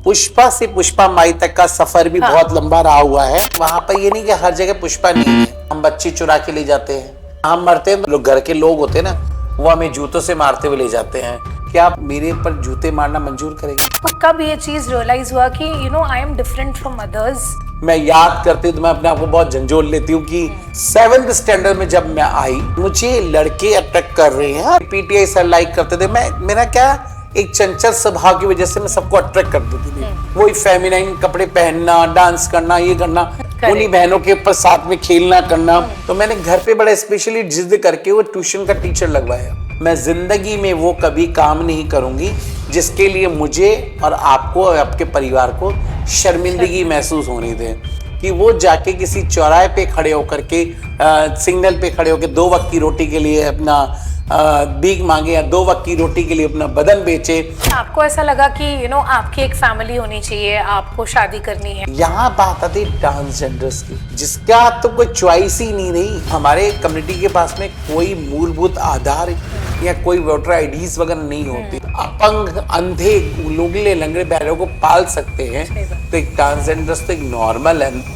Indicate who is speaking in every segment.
Speaker 1: पुष्पा से पुष्पा माई तक का सफर भी बहुत लंबा रहा हुआ है। वहाँ पर ये नहीं कि हर जगह पुष्पा नहीं है। हम बच्चे चुरा के ले जाते हैं, हम मरते हैं तो घर के लोग होते हैं ना, वो हमें जूतों से मारते हुए ले जाते हैं। क्या आप मेरे पर जूते मारना मंजूर करेंगे?
Speaker 2: तो कब ये चीज रियलाइज हुआ कि I am different from others?
Speaker 1: मैं याद करती हूँ तो मैं अपने आप को बहुत झंझोल लेती हूँ कि 7th स्टैंडर्ड में जब मैं आई, मुझे लड़के अट्रैक्ट कर रहे हैं। पीटीआई सर लाइक करते थे। मेरा क्या, एक चंचल स्वभाव की वजह से मैं सबको अट्रैक्ट कर देती थी। वही फेमिनाइन कपड़े पहनना, डांस करना, ये करना, उन्हीं बहनों के ऊपर साथ में खेलना करना। तो मैंने घर पे बड़ा स्पेशली जिद करके वो ट्यूशन का टीचर लगवाया। मैं जिंदगी में वो कभी काम नहीं करूंगी जिसके लिए मुझे और आपको और आपके परिवार को शर्मिंदगी महसूस होने दे। कि वो जाके किसी चौराहे पे खड़े होकर के सिग्नल पे खड़े होकर 2 वक्त की रोटी के लिए अपना भीख मांगे या 2 वक्त की रोटी के लिए अपना बदन बेचे।
Speaker 2: आपको ऐसा लगा कि आपकी एक फैमिली होनी चाहिए, आपको शादी करनी है?
Speaker 1: यहाँ बात आती है ट्रांसजेंडर्स की, जिसका तो कोई चॉइस ही नहीं रही। हमारे कम्युनिटी के पास में कोई मूलभूत आधार या कोई वोटर आईडीज वगैरह नहीं होती। अपंग, अंधे, लुगले, लंगड़े बैरों को पाल सकते हैं, तो एक ट्रांसजेंडर्स तो एक नॉर्मल है।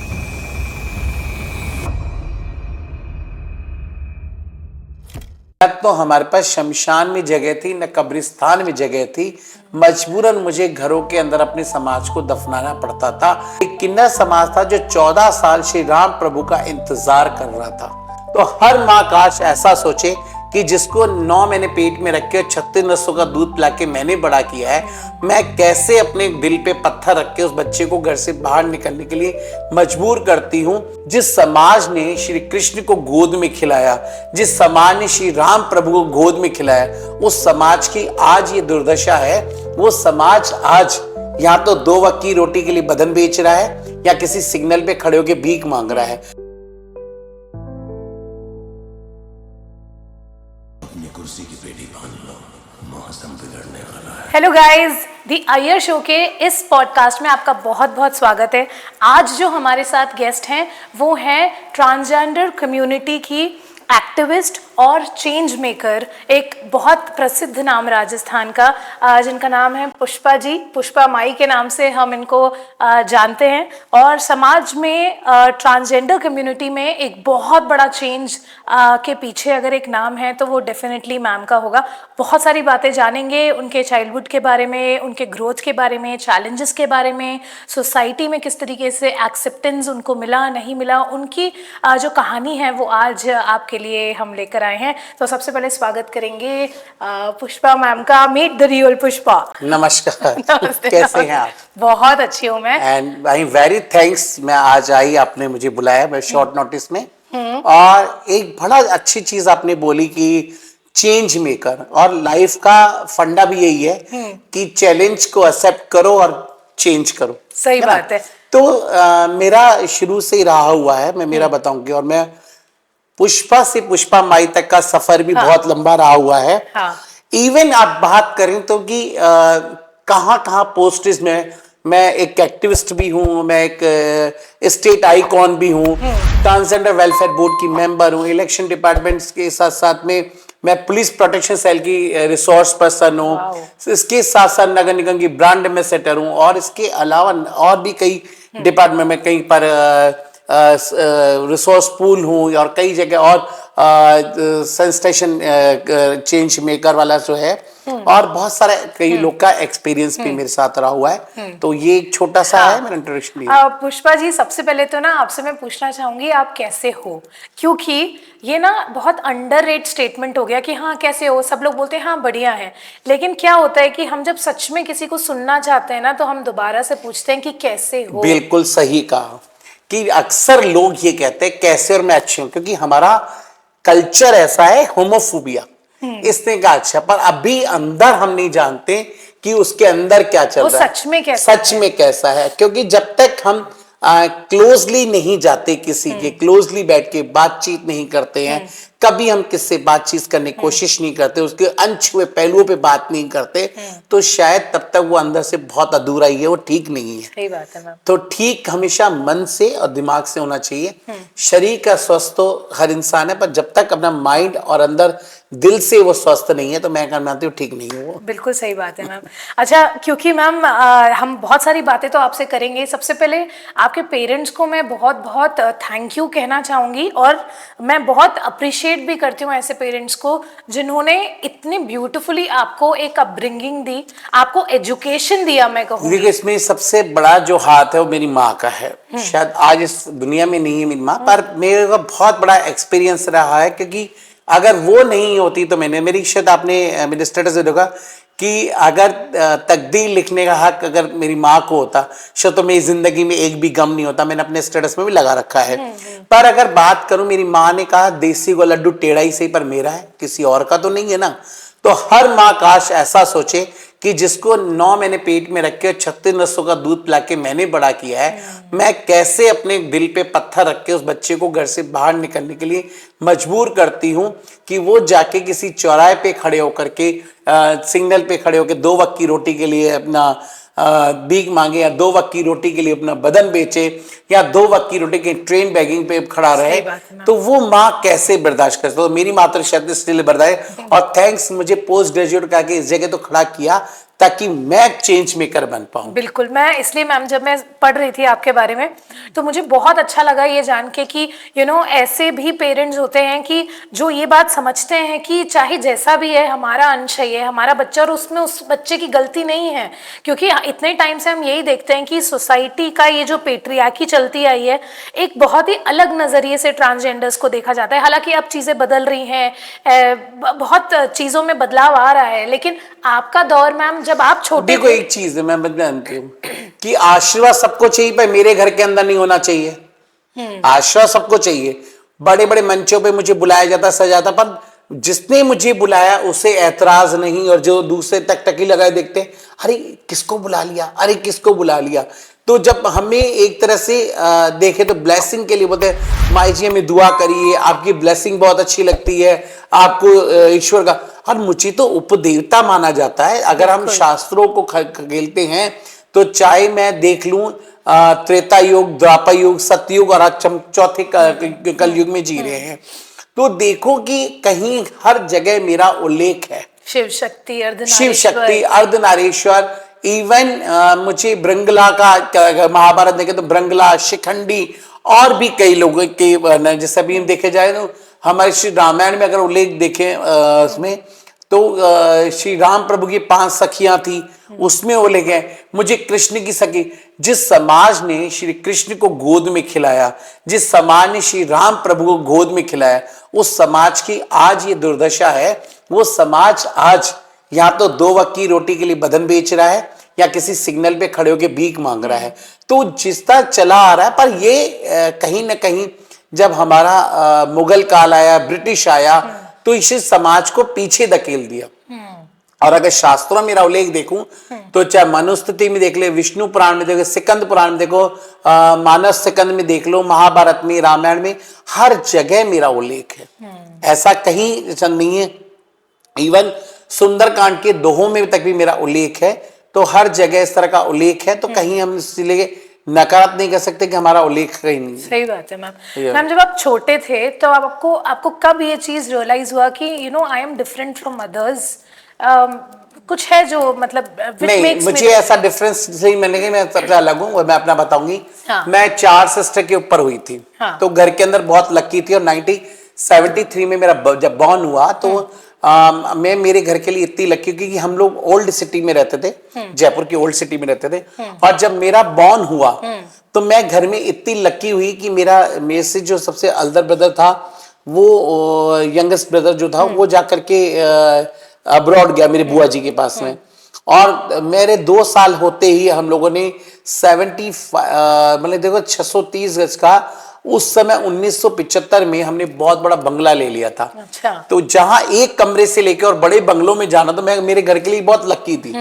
Speaker 1: तो हमारे पास शमशान में जगह थी न कब्रिस्तान में जगह थी। मजबूरन मुझे घरों के अंदर अपने समाज को दफनाना पड़ता था। एक किन्नर समाज था जो 14 साल श्री राम प्रभु का इंतजार कर रहा था। तो हर माँ काश ऐसा सोचे कि जिसको 9 महीने पेट में रख के 36 नसों का दूध पिला के मैंने बड़ा किया है, मैं कैसे अपने दिल पे पत्थर रख के उस बच्चे को घर से बाहर निकलने के लिए मजबूर करती हूँ। जिस समाज ने श्री कृष्ण को गोद में खिलाया, जिस समाज ने श्री राम प्रभु को गोद में खिलाया, उस समाज की आज ये दुर्दशा है। वो समाज आज या तो 2 वक्त की रोटी के लिए बदन बेच रहा है या किसी सिग्नल पे खड़े होकर भीख मांग रहा है।
Speaker 3: कुर्सी की पेटी बांध लो, मौसम बिगड़ने वाला है।
Speaker 2: हेलो गाइज, दी अय्यर शो के इस पॉडकास्ट में आपका बहुत बहुत स्वागत है। आज जो हमारे साथ गेस्ट हैं वो हैं ट्रांसजेंडर कम्युनिटी की एक्टिविस्ट और चेंज मेकर, एक बहुत प्रसिद्ध नाम राजस्थान का, जिनका नाम है पुष्पा जी। पुष्पा माई के नाम से हम इनको जानते हैं और समाज में ट्रांसजेंडर कम्युनिटी में एक बहुत बड़ा चेंज के पीछे अगर एक नाम है तो वो डेफिनेटली मैम का होगा। बहुत सारी बातें जानेंगे उनके चाइल्डहुड के बारे में, उनके ग्रोथ के बारे में, चैलेंजेस के बारे में, सोसाइटी में किस तरीके से एक्सेप्टेंस उनको मिला नहीं मिला, उनकी जो कहानी है वो आज आपके लिए हम लेकर आए हैं। तो सबसे पहले स्वागत करेंगे पुष्पा मैम का। Meet the real Pushpa.
Speaker 1: नमस्कार।
Speaker 2: नमस्ते।
Speaker 1: कैसे हैं आप?
Speaker 2: बहुत अच्छी हूँ मैं।
Speaker 1: एंड आई वेरी थैंक्स, मैं आज आई, आपने मुझे बुलाया मैं शॉर्ट नोटिस में। और एक बड़ा अच्छी चीज आपने बोली कि चेंज मेकर, और लाइफ का फंडा भी यही है कि चैलेंज को एक्सेप्ट करो और चेंज करो।
Speaker 2: सही बात है।
Speaker 1: तो मेरा शुरू से ही रहा हुआ है, मैं मेरा बताऊंगी। और मैं पुष्पा से पुष्पा माई तक का सफर भी बहुत लंबा रहा हुआ है। इवन आप बात करें तो कि कहाँ पोस्ट्स में मैं एक एक्टिविस्ट भी हूँ, मैं एक स्टेट आइकॉन भी हूँ, ट्रांसजेंडर वेलफेयर बोर्ड की मेंबर हूँ, इलेक्शन डिपार्टमेंट्स के साथ साथ में मैं पुलिस प्रोटेक्शन सेल की रिसोर्स पर्सन हूँ। इसके साथ साथ नगर निगम की ब्रांड एम्बेसडर हूँ, और इसके अलावा और भी कई डिपार्टमेंट में कहीं पर रिसोर्स पूल हूँ और कई जगह और सेंसेशन चेंज मेकर वाला जो है, और बहुत सारे कई लोग का एक्सपीरियंस भी मेरे साथ रहा हुआ है। तो ये एक छोटा सा है मेरा इंट्रोडक्शन।
Speaker 2: पुष्पा जी, सबसे पहले तो ना आपसे मैं पूछना चाहूंगी आप कैसे हो, क्योंकि ये ना बहुत अंडररेट स्टेटमेंट हो गया कि हाँ कैसे हो। सब लोग बोलते हैं हाँ बढ़िया है, लेकिन क्या होता है कि हम जब सच में किसी को सुनना चाहते हैं ना तो हम दोबारा से पूछते हैं कि कैसे हो।
Speaker 1: बिल्कुल सही कहा कि अक्सर लोग ये कहते हैं कैसे और मैं अच्छी हूं, क्योंकि हमारा कल्चर ऐसा है, होमोफोबिया। इसने कहा अच्छा, पर अभी अंदर हम नहीं जानते कि उसके अंदर क्या चल रहा है, सच में कैसा है। क्योंकि जब तक हम क्लोजली नहीं जाते, किसी के क्लोजली बैठ के बातचीत नहीं करते हैं, कभी हम किससे बातचीत करने की कोशिश नहीं करते, उसके अनछुए पहलुओं पे बात नहीं करते, तो शायद तब तक वो अंदर से बहुत अधूरा ही है, वो ठीक नहीं है।
Speaker 2: सही बात है मैम।
Speaker 1: तो ठीक हमेशा मन से और दिमाग से होना चाहिए। शरीर का स्वस्थ तो हर इंसान है, पर जब तक अपना माइंड और अंदर दिल से वो स्वस्थ नहीं है तो मैं मानती हूँ ठीक नहीं है वो।
Speaker 2: बिल्कुल सही बात है मैम। अच्छा, क्योंकि मैम हम बहुत सारी बातें तो आपसे करेंगे, सबसे पहले आपके पेरेंट्स को मैं बहुत बहुत थैंक यू कहना चाहूँगी, और मैं बहुत अप्रिशिएट भी करती हूँ ऐसे पेरेंट्स को जिन्होंने इतने ब्यूटिफुली आपको एक अपब्रिंगिंग दी, आपको एजुकेशन दिया। मैं कहूँगी
Speaker 1: देखिए, इसमें सबसे बड़ा जो हाथ है वो मेरी माँ का है। शायद आज इस दुनिया में नहीं है मेरी माँ, पर मेरे का बहुत बड़ा एक्सपीरियंस रहा है, क्योंकि अगर वो नहीं होती तो मेरी शायद आपने मेरे स्टेटस में देखा कि अगर तकदीर लिखने का हक अगर मेरी माँ को होता, शायद तो मेरी जिंदगी में एक भी गम नहीं होता। मैंने अपने स्टेटस में भी लगा रखा है। पर अगर बात करूं, मेरी माँ ने कहा देसी को लड्डू टेढ़ा ही सही पर मेरा है, किसी और का तो नहीं है ना। तो हर माँ काश ऐसा सोचे कि जिसको 9 महीने पेट में रख के 36 नसों का दूध पिला के मैंने बड़ा किया है, मैं कैसे अपने दिल पे पत्थर रख के उस बच्चे को घर से बाहर निकलने के लिए मजबूर करती हूँ कि वो जाके किसी चौराहे पे खड़े होकर के सिग्नल पे खड़े होकर 2 वक्त की रोटी के लिए अपना भीख मांगे, या 2 वक्त की रोटी के लिए अपना बदन बेचे, या 2 वक्त की रोटी के ट्रेन बैगिंग पे खड़ा रहे। तो वो माँ कैसे बर्दाश्त कर सकती। तो मेरी माँ तो शायद इसलिए बर्दाश्त, और थैंक्स मुझे पोस्ट ग्रेजुएट करके इस जगह तो खड़ा किया ताकि मैं चेंज मेकर बन पाऊं।
Speaker 2: बिल्कुल, मैं इसलिए मैम जब मैं पढ़ रही थी आपके बारे में तो मुझे बहुत अच्छा लगा ये जान के कि ऐसे भी पेरेंट्स होते हैं कि जो ये बात समझते हैं कि चाहे जैसा भी है हमारा अंश है, ये हमारा बच्चा, और उसमें उस बच्चे की गलती नहीं है। क्योंकि इतने टाइम से हम यही देखते हैं कि सोसाइटी का ये जो पेट्रियार्की चलती आई है, एक बहुत ही अलग नजरिए से ट्रांसजेंडर्स को देखा जाता है। हालांकि अब चीजें बदल रही हैं, बहुत चीजों में बदलाव आ रहा है, लेकिन आपका दौर मैम जब आप छोटे
Speaker 1: देखो, एक चीज है मैं जानती हूँ कि आशीर्वाद सबको चाहिए, पर मेरे घर के अंदर नहीं होना चाहिए। आशीर्वाद सबको चाहिए। बड़े बड़े मंचों पे मुझे बुलाया जाता, सजाता, पर जिसने मुझे बुलाया उसे ऐतराज नहीं, और जो दूसरे टकटकी लगाए देखते अरे किसको बुला लिया, अरे किसको बुला लिया। तो जब हमें एक तरह से देखे तो ब्लेसिंग के लिए बोलते हैं माई जी हमें दुआ करिए, आपकी ब्लेसिंग बहुत अच्छी लगती है, आपको ईश्वर का। और मुझे तो उपदेवता माना जाता है। अगर हम शास्त्रों को खेलते हैं तो चाहे मैं देख लूं त्रेता युग, द्वापर युग, सतयुग, और आज चौथे कलयुग में जी रहे हैं, तो देखो कि कहीं हर जगह मेरा उल्लेख है।
Speaker 2: शिव शक्ति,
Speaker 1: अर्धनारीश्वर, इवन मुझे ब्रंगला का महाभारत देखे तो ब्रंगला, शिखंडी, और भी कई लोगों के, जैसे अभी देखे जाए तो हमारे श्री रामायण में अगर उल्लेख देखें उसमें तो श्री राम प्रभु की 5 सखियां थी, उसमें उल्लेख है। मुझे कृष्ण की सखी, जिस समाज ने श्री कृष्ण को गोद में खिलाया, जिस समाज ने श्री राम प्रभु को गोद में खिलाया, उस समाज की आज ये दुर्दशा है। वो समाज आज या तो 2 वक्त की रोटी के लिए बदन बेच रहा है, या किसी सिग्नल पे खड़े होकर भीख मांग रहा है। तो जिस तरह चला आ रहा है, पर ये कहीं ना कहीं जब हमारा मुगल काल आया, ब्रिटिश आया, तो इस समाज को पीछे धकेल दिया। और अगर शास्त्रों में मेरा उल्लेख देखूं तो चाहे मनुस्मृति में देख ले, विष्णु पुराण में देखो, सिकंद पुराण में देखो, मानस सिकंद में देख लो, महाभारत में, रामायण में, हर जगह मेरा उल्लेख है। ऐसा कहीं नहीं है। इवन सुंदरकांड के दोहों में तक भी मेरा उल्लेख है। तो हर जगह इस तरह का उल्लेख है, तो कहीं हम इसलिए नकारात्मक नहीं कर सकते कि हमारा उल्लेख कहीं नहीं।
Speaker 2: सही बात है मैम। मैम जब आप छोटे थे तो आपको कब ये चीज रियलाइज हुआ कि I am different from others? कुछ है जो मतलब
Speaker 1: नहीं, मुझे ऐसा डिफरेंस नहीं मिलेगा, मैं सबसे अलग हूँ और मैं अपना बताऊंगी। हाँ। मैं 4 सिस्टर के ऊपर हुई थी। हाँ। तो घर के अंदर बहुत लकी थी, और 1973 में मेरा जब बॉर्न हुआ तो मैं मेरे घर के लिए इतनी लकी, क्योंकि हम लोग ओल्ड सिटी में रहते थे, जयपुर की ओल्ड सिटी में रहते थे। और जब मेरा बॉर्न हुआ तो मैं घर में इतनी लकी हुई कि मेरे से जो सबसे अल्दर ब्रदर था, वो यंगेस्ट ब्रदर जो था, वो जाकर के अब्रॉड गया मेरे बुआ जी के पास में। और मेरे 2 साल होते ही हम लोगों ने 75 मतलब देखो 630 गज का उस समय 1975 में हमने बहुत बड़ा बंगला ले लिया था।
Speaker 2: अच्छा।
Speaker 1: तो जहां एक कमरे से लेके और बड़े बंगलों में जाना, तो मैं मेरे घर के लिए बहुत लकी थी।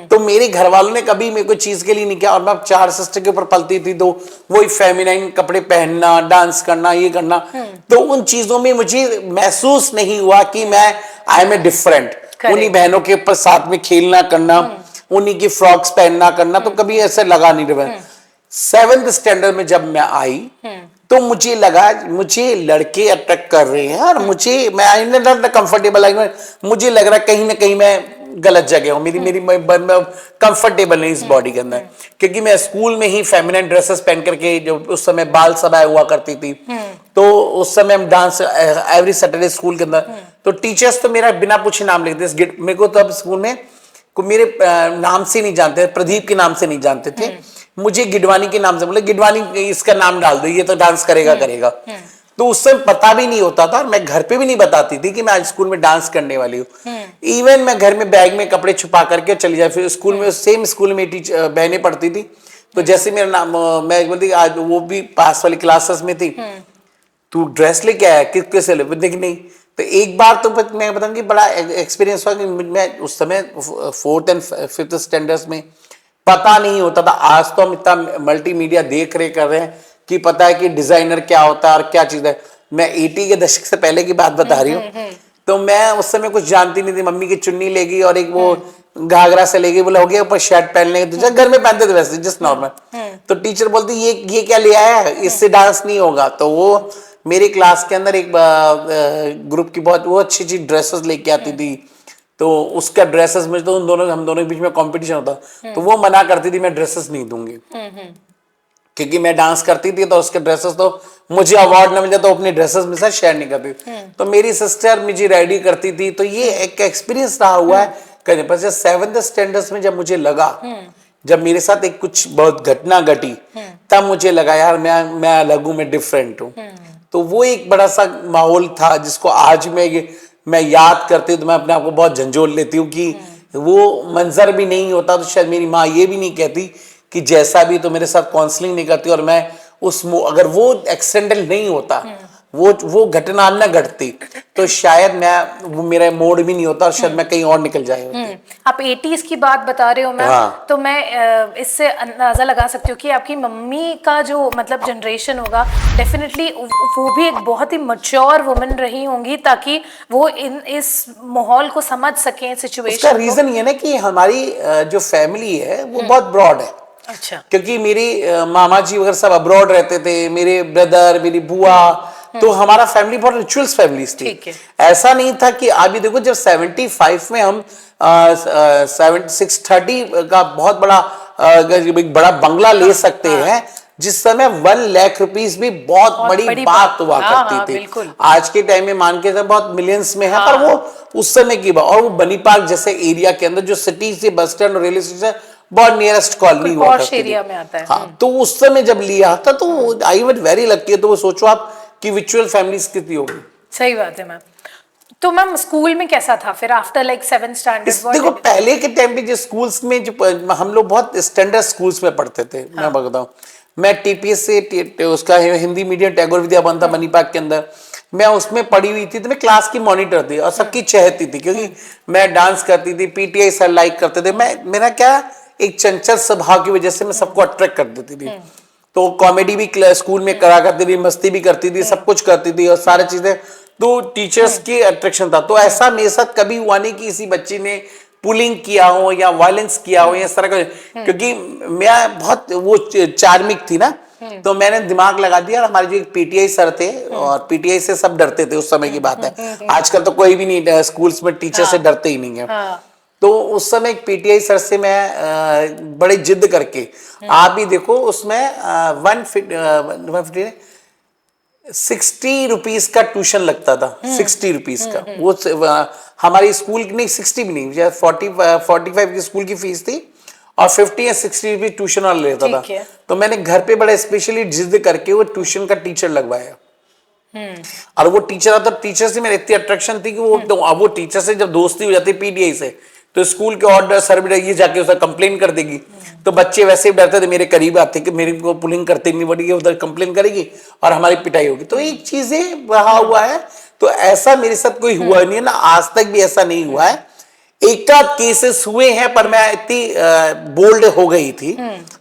Speaker 1: तो मेरे घर वालों ने कभी मेरे को चीज के लिए नहीं किया, और मैं 4 सिस्टर के ऊपर पलती थी, तो वही फेमिनाइन कपड़े पहनना, डांस करना, ये करना, तो उन चीजों में मुझे महसूस नहीं हुआ कि मैं आई एम ए डिफरेंट। उन्हीं बहनों के ऊपर साथ में खेलना करना, उन्हीं की फ्रॉक्स पहनना करना, तो कभी ऐसा लगा नहीं रहा। 7th स्टैंडर्ड में जब मैं आई तो मुझे लगा मुझे लड़के अट्रैक्ट कर रहे हैं, और मैं कंफर्टेबल, मुझे लग रहा कहीं ना कहीं मैं गलत जगह हूं, मेरी कंफर्टेबल नहीं इस बॉडी के अंदर, क्योंकि मैं स्कूल में ही फेमिनिन ड्रेसेस पहन करके, जो उस समय बाल सभाएं हुआ करती थी, तो उस समय हम डांस एवरी सैटरडे स्कूल के अंदर, तो टीचर्स तो मेरा बिना पूछे नाम लिखते। मेरे को तो अब स्कूल में को मेरे नाम से नहीं जानते, प्रदीप के नाम से नहीं जानते थे, मुझे गिडवानी के नाम से बोले, गिडवानी इसका नाम डाल दो, ये तो डांस करेगा। तो उस समय पता भी नहीं होता था, और मैं घर पे भी नहीं बताती थी कि मैं आज स्कूल में डांस करने वाली हूँ। इवन मैं घर में बैग में कपड़े छुपा करके चली जाए, फिर स्कूल में सेम स्कूल में बहनें पढ़ती थी, तो जैसे मेरा नाम, मैं बोलती आज वो भी पास वाली क्लासेस में थी, तू ड्रेस लेके आया, किस से ले, देख नहीं। तो एक बार तो मैं बताऊंगी बड़ा एक्सपीरियंस हुआ कि मैं उस समय 4th and 5th स्टैंडर्ड्स में पता नहीं होता था। आज तो हम इतना मल्टीमीडिया देख रहे कर रहे हैं कि पता है कि डिजाइनर क्या होता है और क्या चीज है। मैं 80 के दशक से पहले की बात बता रही हूँ। तो मैं उस समय कुछ जानती नहीं थी, मम्मी की चुन्नी लेगी और एक वो घाघरा से लेगी, बोला हो गया ऊपर शर्ट पहन लेंगे, तो घर में पहनते थे वैसे जस्ट नॉर्मल। तो टीचर बोलती ये क्या ले आया है, इससे डांस नहीं होगा। तो वो मेरी क्लास के अंदर एक ग्रुप की बहुत वो अच्छी अच्छी ड्रेसेस लेके आती थी, तो उसका ड्रेसेस में तो हम दोनों के बीच में कंपटीशन होता, तो वो मना करती थी मैं ड्रेसेस नहीं दूंगी, क्योंकि मैं डांस करती थी, तो उसके ड्रेसेस तो मुझे अवार्ड न मिल जाए, तो अपने ड्रेसेस में साथ शेयर नहीं करती। तो मेरी सिस्टर मुझे रेडी करती थी, तो ये एक एक्सपीरियंस रहा हुआ है करने पर। 7th स्टैंडर्ड में जब मुझे लगा, जब मेरे साथ एक कुछ बहुत घटना घटी, तब मुझे लगा यार मैं अलग हूं, मैं डिफरेंट हूं। तो वो एक बड़ा सा माहौल था जिसको आज मैं याद करती हूँ तो मैं अपने आप को बहुत झंझोल लेती हूँ कि वो मंजर भी नहीं होता तो शायद मेरी माँ ये भी नहीं कहती कि जैसा भी तो मेरे साथ काउंसलिंग नहीं करती, और मैं अगर वो एक्सीडेंटल नहीं होता, वो घटना न घटती, तो शायद वो मेरा मोड भी नहीं होता और शायद मैं कहीं और निकल जाए होती।
Speaker 2: आप 80s की बात बता रहे हो मैम।
Speaker 1: हाँ।
Speaker 2: तो मैं इससे अंदाजा लगा सकती हूँ कि आपकी मम्मी का जो मतलब जनरेशन होगा, डेफिनेटली वो भी एक बहुत ही मैच्योर वुमन रही होंगी, ताकि वो इस माहौल को समझ सकें, सिचुएशन।
Speaker 1: उसका रीजन ये ना कि हमारी जो फैमिली है वो बहुत ब्रॉड है।
Speaker 2: अच्छा।
Speaker 1: क्योंकि मेरी मामा जी वगैरह सब अब्रॉड रहते थे, मेरे ब्रदर, मेरी बुआ, तो हमारा फैमिली बहुत रिचुअल्स फैमिलीज थी। ऐसा नहीं था कि अभी देखो जब 75 में हम 630 का बहुत बड़ा बंगला ले सकते हैं, जिस समय 1 लाख रुपीस भी बहुत बड़ी बात हुआ करती थी। आज के टाइम में मान के बहुत मिलियंस में है, पर वो उस समय की बात। और वो बनी पार्क जैसे एरिया के अंदर जो सिटी से बस स्टैंड और रेलवे स्टेशन बहुत नियरेस्ट कॉलोनी हुआ करती
Speaker 2: एरिया में आता है।
Speaker 1: हाँ, तो उस समय जब लिया था तो आई वाज वेरी लकी। तो वो सोचो आप कि विचुअल फैमिलीज कितनी होगी।
Speaker 2: सही बात है मैम। तो मैम स्कूल में कैसा था फिर आफ्टर लाइक 7th स्टैंडर्ड?
Speaker 1: देखो पहले के टाइम पे जो स्कूल्स में जो हम लोग बहुत स्टैंडर्ड स्कूल्स में पढ़ते थे। मैं बताऊं, मैं टीपीएस से उसका हिंदी मीडियम टैगोर विद्या भवन था मणिपाक के अंदर, मैं उसमें पढ़ी हुई थी। तो मैं क्लास की मॉनिटर थी और सबकी चहेती थी, क्योंकि मैं डांस करती थी, पीटीआई सर लाइक करते थे। मेरा क्या एक चंचल स्वभाव की वजह से मैं सबको अट्रैक्ट कर देती थी। तो कॉमेडी भी स्कूल में करा करती थी, मस्ती भी करती थी, सब कुछ करती थी और सारी चीजें, तो टीचर्स की अट्रैक्शन था। तो ऐसा मेरे साथ कभी हुआ नहीं कि किसी बच्ची ने पुलिंग किया हो या वायलेंस किया हो या इस तरह का, क्योंकि मैं बहुत वो चार्मिक थी ना, तो मैंने दिमाग लगा दिया। और हमारे जो एक पीटीआई सर थे, और पीटीआई से सब डरते थे उस समय की बात है, आजकल तो कोई भी नहीं स्कूल्स में टीचर से डरते ही नहीं है। तो उस समय एक पीटीआई सर से मैं बड़ी जिद करके, आप भी देखो उसमें 60 रुपीज का ट्यूशन लगता था, 60 रुपीज का। वो हमारी स्कूल की नहीं, 60 भी नहीं, 45 की स्कूल की फीस थी और 50 या 60 रुपीज ट्यूशन वाला लेता था। तो मैंने घर पे बड़ा स्पेशली जिद करके वो ट्यूशन का टीचर लगवाया। और वो टीचर आता, टीचर से मेरी इतनी अट्रैक्शन थी कि वो टीचर से जब दोस्ती हो जाती पीटीआई से, तो स्कूल के ऑर्डर सर भी ये जाके उधर कंप्लेन कर देगी। तो बच्चे वैसे भी डरते थे, मेरे करीब आते कि मेरे को पुलिंग करते नहीं पड़ेगी, उधर कंप्लेन करेगी और हमारी पिटाई होगी। तो एक चीजें रहा हुआ है। तो ऐसा मेरे साथ कोई हुआ नहीं है ना, आज तक भी ऐसा नहीं हुआ है। एक आध केसेस हुए हैं, पर मैं इतनी बोल्ड हो गई थी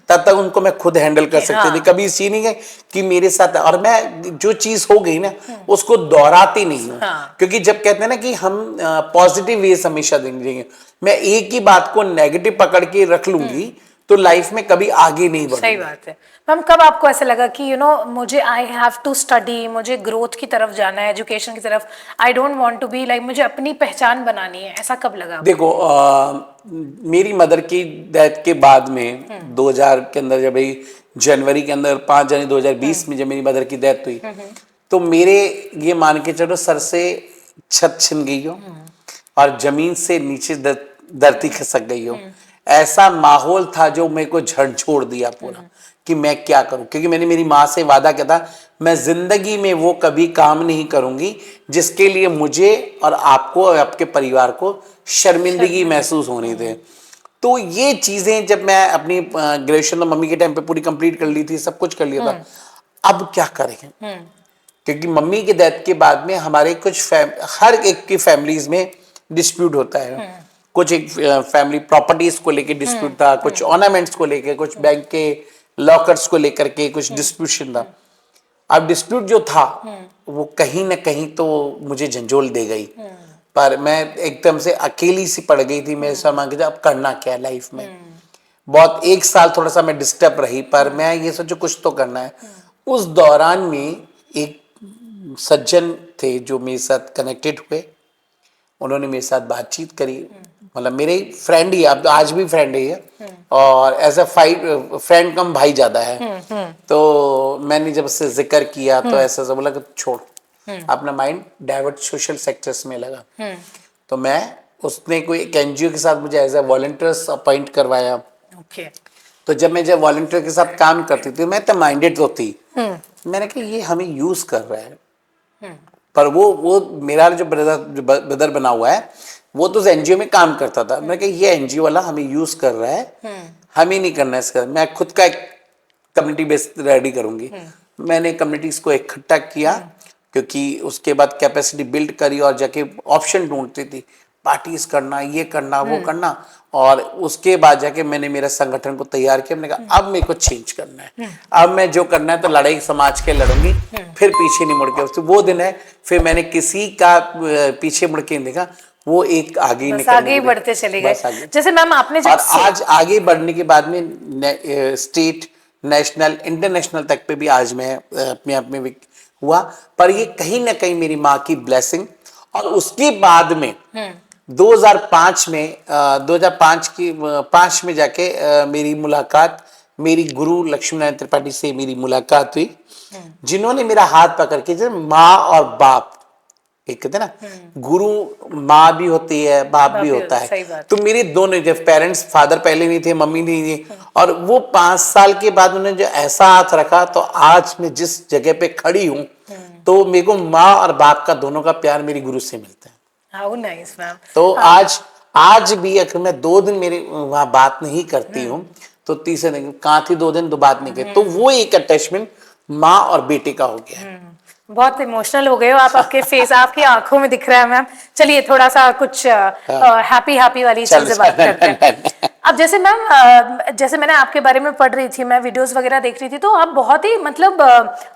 Speaker 1: तब तक उनको मैं खुद हैंडल कर सकती थी। कभी इस चीज नहीं है कि मेरे साथ, और मैं जो चीज हो गई ना उसको दोहराती नहीं हूँ। क्योंकि जब कहते हैं ना कि हम पॉजिटिव वेज हमेशा देंगे, मैं एक ही बात को नेगेटिव पकड़ के रख लूंगी तो लाइफ में कभी आगे नहीं बढ़ूंगी।
Speaker 2: सही बात है मैम। कब आपको ऐसा लगा कि मुझे आई हैव टू स्टडी, मुझे ग्रोथ की तरफ जाना है, एजुकेशन की तरफ, I don't want to be like, मुझे अपनी पहचान बनानी है, ऐसा कब लगा आपको?
Speaker 1: देखो मेरी मदर की डेथ के बाद में 2000 के अंदर, जब जनवरी के अंदर 5 जनवरी 2020 में जब मेरी मदर की डेथ हुई, तो मेरे ये मान के चलो सर से छत छिन गई हो और जमीन से नीचे धरती खिसक गई हो। ऐसा माहौल था जो मेरे को झकझोर दिया पूरा कि मैं क्या करूं। क्योंकि मैंने मेरी माँ से वादा किया था मैं जिंदगी में वो कभी काम नहीं करूंगी जिसके लिए मुझे और आपको और आपके परिवार को शर्मिंदगी महसूस होनी थी। तो ये चीजें जब मैं अपनी ग्रेजुएशन तो मम्मी के टाइम पे पूरी कंप्लीट कर ली थी, सब कुछ कर लिया था, अब क्या करें। क्योंकि मम्मी के डेथ के बाद में हमारे कुछ हर एक की फैमिलीज में डिस्प्यूट होता है। कुछ एक फैमिली प्रॉपर्टीज को लेके डिस्प्यूट था, कुछ ऑर्नामेंट्स को लेके, कुछ बैंक के लॉकर्स को लेकर के कुछ डिस्प्यूशन था। अब डिस्प्यूट जो था वो कहीं ना कहीं तो मुझे झंझोल दे गई, पर मैं एकदम से अकेली सी पड़ गई थी। मैं समझ के अब करना क्या लाइफ में। बहुत एक साल थोड़ा सा मैं डिस्टर्ब रही, पर मैं ये सोचो कुछ तो करना है। उस दौरान में एक सज्जन थे जो मेरे साथ कनेक्टेड हुए, उन्होंने मेरे साथ बातचीत करी, मतलब मेरे फ्रेंड ही, अब आज भी फ्रेंड ही है और एज अ फ्रेंड कम भाई ज्यादा है। तो मैंने जब उससे जिक्र किया तो ऐसा बोला कि छोड़, अपना माइंड डाइवर्ट सोशल सेक्टर्स में लगा। तो मैं उसने कोई एक एनजीओ के साथ मुझे एज अ वॉलंटियर्स अपॉइंट करवाया। तो जब मैं वॉलंटियर के साथ काम करती थी मैं तो माइंडेड तो थी, मैंने कहा ये हमें यूज कर रहा है। पर वो मेरा जो ब्रदर बना हुआ है वो तो एनजीओ में काम करता था। मैंने कहा ये एनजीओ वाला हमें यूज कर रहा है, हमें नहीं करना है इसका, मैं खुद का एक कम्युनिटी बेस रेडी करूंगी। मैंने कम्युनिटीज को इकट्ठा किया, क्योंकि उसके बाद कैपेसिटी बिल्ड करी और जाके ऑप्शन ढूंढती थी, पार्टीज करना, ये करना, वो करना। और उसके बाद जाके मैंने मेरा संगठन को तैयार किया। मैंने कहा अब मेरे को चेंज करना है, अब मैं जो करना है तो लड़ाई समाज के लड़ूंगी, फिर पीछे नहीं मुड़ के। तो वो दिन है, फिर मैंने किसी का पीछे मुड़ के नहीं देखा, वो एक आगे
Speaker 2: आगे बढ़ते चले गए। जैसे मैम आपने
Speaker 1: और आज आगे बढ़ने के बाद में स्टेट, नेशनल, इंटरनेशनल तक पे भी आज मैं अपने आप में हुआ। पर ये कहीं ना कहीं मेरी माँ की ब्लेसिंग। और उसके बाद में 2005 में जाके मेरी मुलाकात मेरी गुरु लक्ष्मीनारायण त्रिपाठी से मेरी मुलाकात हुई, जिन्होंने मेरा हाथ पकड़ के, जब माँ और बाप, एक कहते ना गुरु माँ भी होती है, बाप भी होता है। तो मेरे दोनों जब पेरेंट्स, फादर पहले नहीं थे, मम्मी नहीं थी, और वो 5 साल के बाद उन्होंने जो ऐसा हाथ रखा, तो आज मैं जिस जगह पे खड़ी हूँ तो मेरे को माँ और बाप का दोनों का प्यार मेरी गुरु से मिलता है।
Speaker 2: How nice, ma'am.
Speaker 1: तो आज भी अगर मैं 2 दिन मेरे वहां बात नहीं करती हूँ तो तीसरे दिन कहाँ थी, 2 दिन तो बात नहीं की, तो वो एक अटैचमेंट माँ और बेटे का हो गया है।
Speaker 2: बहुत इमोशनल हो गए हो आप, आपके फेस, आपकी आंखों में दिख रहा है मैम। चलिए थोड़ा सा कुछ हैप्पी वाली चीजें बात करते हैं। अब जैसे मैम, जैसे मैंने आपके बारे में पढ़ रही थी, मैं वीडियोस वगैरह देख रही थी, तो आप बहुत ही मतलब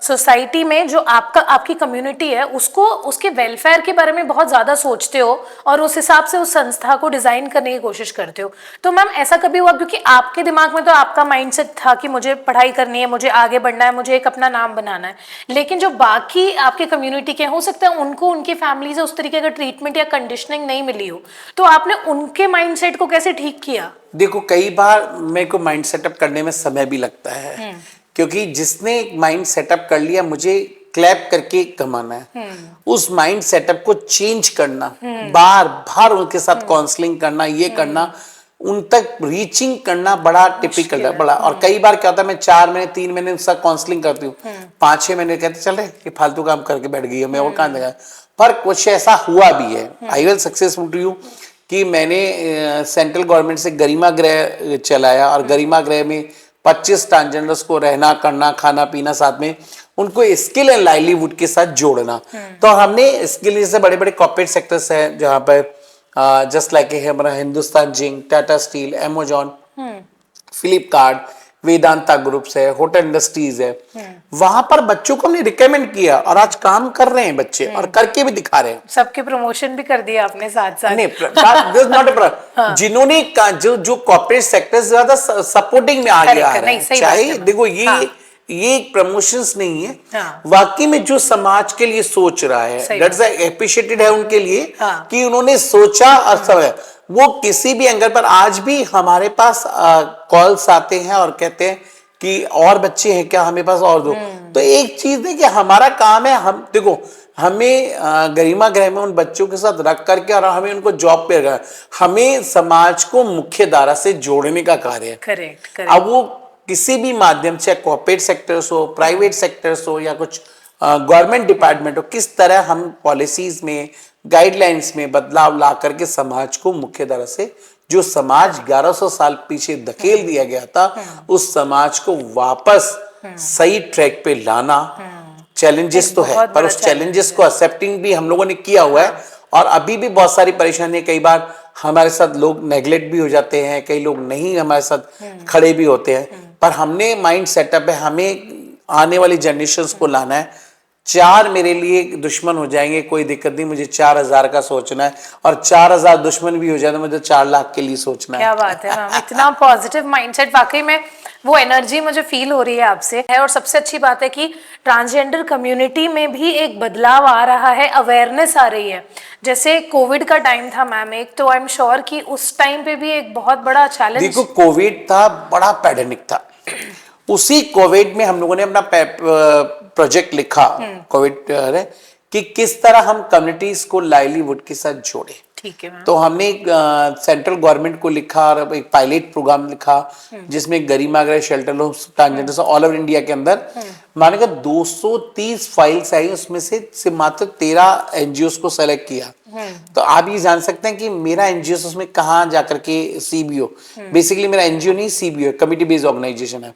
Speaker 2: सोसाइटी में जो आपकी कम्युनिटी है उसको, उसके वेलफेयर के बारे में बहुत ज़्यादा सोचते हो और उस हिसाब से उस संस्था को डिज़ाइन करने की कोशिश करते हो। तो मैम ऐसा कभी हुआ, क्योंकि आपके दिमाग में तो आपका माइंडसेट था कि मुझे पढ़ाई करनी है, मुझे आगे बढ़ना है, मुझे एक अपना नाम बनाना है, लेकिन जो बाकी आपके कम्युनिटी के हो सकता है उनको उनकी फैमिली से उस तरीके का ट्रीटमेंट या कंडीशनिंग नहीं मिली हो, तो आपने उनके माइंडसेट को कैसे ठीक किया?
Speaker 1: देखो कई बार मेरे को माइंड सेटअप करने में समय भी लगता है, क्योंकि जिसने माइंड सेटअप कर लिया मुझे क्लैप करके कमाना है, उस माइंड सेटअप को चेंज करना, बार बार उनके साथ काउंसलिंग करना, ये करना, उन तक रीचिंग करना बड़ा टिपिकल है, बड़ा। और कई बार क्या होता है, मैं 4 महीने 3 महीने उनसे काउंसलिंग करती हूँ, 5-6 महीने कहते चल रहे ये फालतू काम करके बैठ गई है, मैं और कहाँ देगा। पर कुछ ऐसा हुआ भी है, I will successful to you, कि मैंने सेंट्रल गवर्नमेंट से गरिमा गृह चलाया और गरिमा गृह में 25 ट्रांसजेंडर्स को रहना करना खाना पीना साथ में उनको स्किल एंड लाइवलीहुड के साथ जोड़ना। तो हमने स्किल से बड़े बड़े कॉर्पोरेट सेक्टर्स हैं जहां पर जस्ट लाइक हमारा Hindustan zinc, Tata steel, Amazon, Flipkart, Vedanta groups है, होटल इंडस्ट्रीज है, वहां पर बच्चों को हमने रिकमेंड किया और आज काम कर रहे हैं बच्चे और करके भी दिखा रहे हैं।
Speaker 2: सबके प्रमोशन भी कर दिया आपने साथ साथ।
Speaker 1: नहीं नॉट जिन्होंने जो कॉर्पोरेट सेक्टर ज्यादा सपोर्टिंग में आगे आ रहे हैं, चाहे देखो ये एक प्रमोशंस नहीं है, वाकई में जो समाज के लिए सोच रहा है दैट्स एप्रिशिएटेड है उनके लिए कि उन्होंने सोचा और सब वो किसी भी एंगल पर। आज भी हमारे पास कॉल्स आते हैं और कहते हैं कि और बच्चे हैं क्या, हमें पास और दो। तो एक चीज है कि हमारा काम है, हम देखो हमें गरिमा गृह में उन बच्चों के साथ रख करके और हमें उनको जॉब पे रखा, हमें समाज को मुख्य धारा से जोड़ने का कार्य है।
Speaker 2: करेक्ट।
Speaker 1: अब वो किसी भी माध्यम से कॉर्पोरेट सेक्टर्स हो, प्राइवेट सेक्टर्स हो या कुछ गवर्नमेंट डिपार्टमेंट हो, किस तरह हम पॉलिसीज में गाइडलाइंस में बदलाव ला करके समाज को मुख्य धारा से, जो समाज 1100 साल पीछे धकेल दिया गया था, उस समाज को वापस सही ट्रैक पे लाना चैलेंजेस तो है, पर उस चैलेंजेस को एक्सेप्टिंग भी हम लोगों ने किया हुआ है। और अभी भी बहुत सारी परेशानी, कई बार हमारे साथ लोग नेग्लेक्ट भी हो जाते हैं, कई लोग नहीं हमारे साथ खड़े भी होते हैं, पर हमने माइंड सेटअप है, हमें आने वाली जनरेशंस को लाना है। 4 मेरे लिए दुश्मन हो जाएंगे कोई दिक्कत नहीं, मुझे 4000 का सोचना है, और 4000 दुश्मन भी हो जाए तो मुझे 4 लाख के लिए सोचना है।
Speaker 2: क्या बात है मैम, इतना पॉजिटिव माइंडसेट, वाकई में वो एनर्जी मुझे फील हो रही है आपसे है। और सबसे अच्छी बात है कि ट्रांसजेंडर कम्युनिटी में भी एक बदलाव आ रहा है, अवेयरनेस आ रही है। जैसे कोविड का टाइम था मैम एक, तो आई एम श्योर कि उस टाइम पे भी एक बहुत बड़ा चैलेंज,
Speaker 1: देखो कोविड था, बड़ा पैंडेमिक था, उसी कोविड में हम लोगों ने अपना प्रोजेक्ट लिखा कोविड कि किस तरह हम कम्युनिटीज को लाइवलीहुड के साथ जोड़े।
Speaker 2: ठीक है मैम।
Speaker 1: तो हमने सेंट्रल गवर्नमेंट को लिखा और एक पायलट प्रोग्राम लिखा जिसमें गरिमा गृह shelter homes transgender all over India के अंदर माने 230 फाइल्स आई, उसमें से मात्र 13 एनजीओ को सेलेक्ट किया। तो आप ये जान सकते हैं कि मेरा एनजीओ उसमें कहाँ जाकर के सीबीओ, बेसिकली मेरा एनजीओ नहीं सीबीओ कमिटी बेस्ड ऑर्गेनाइजेशन है,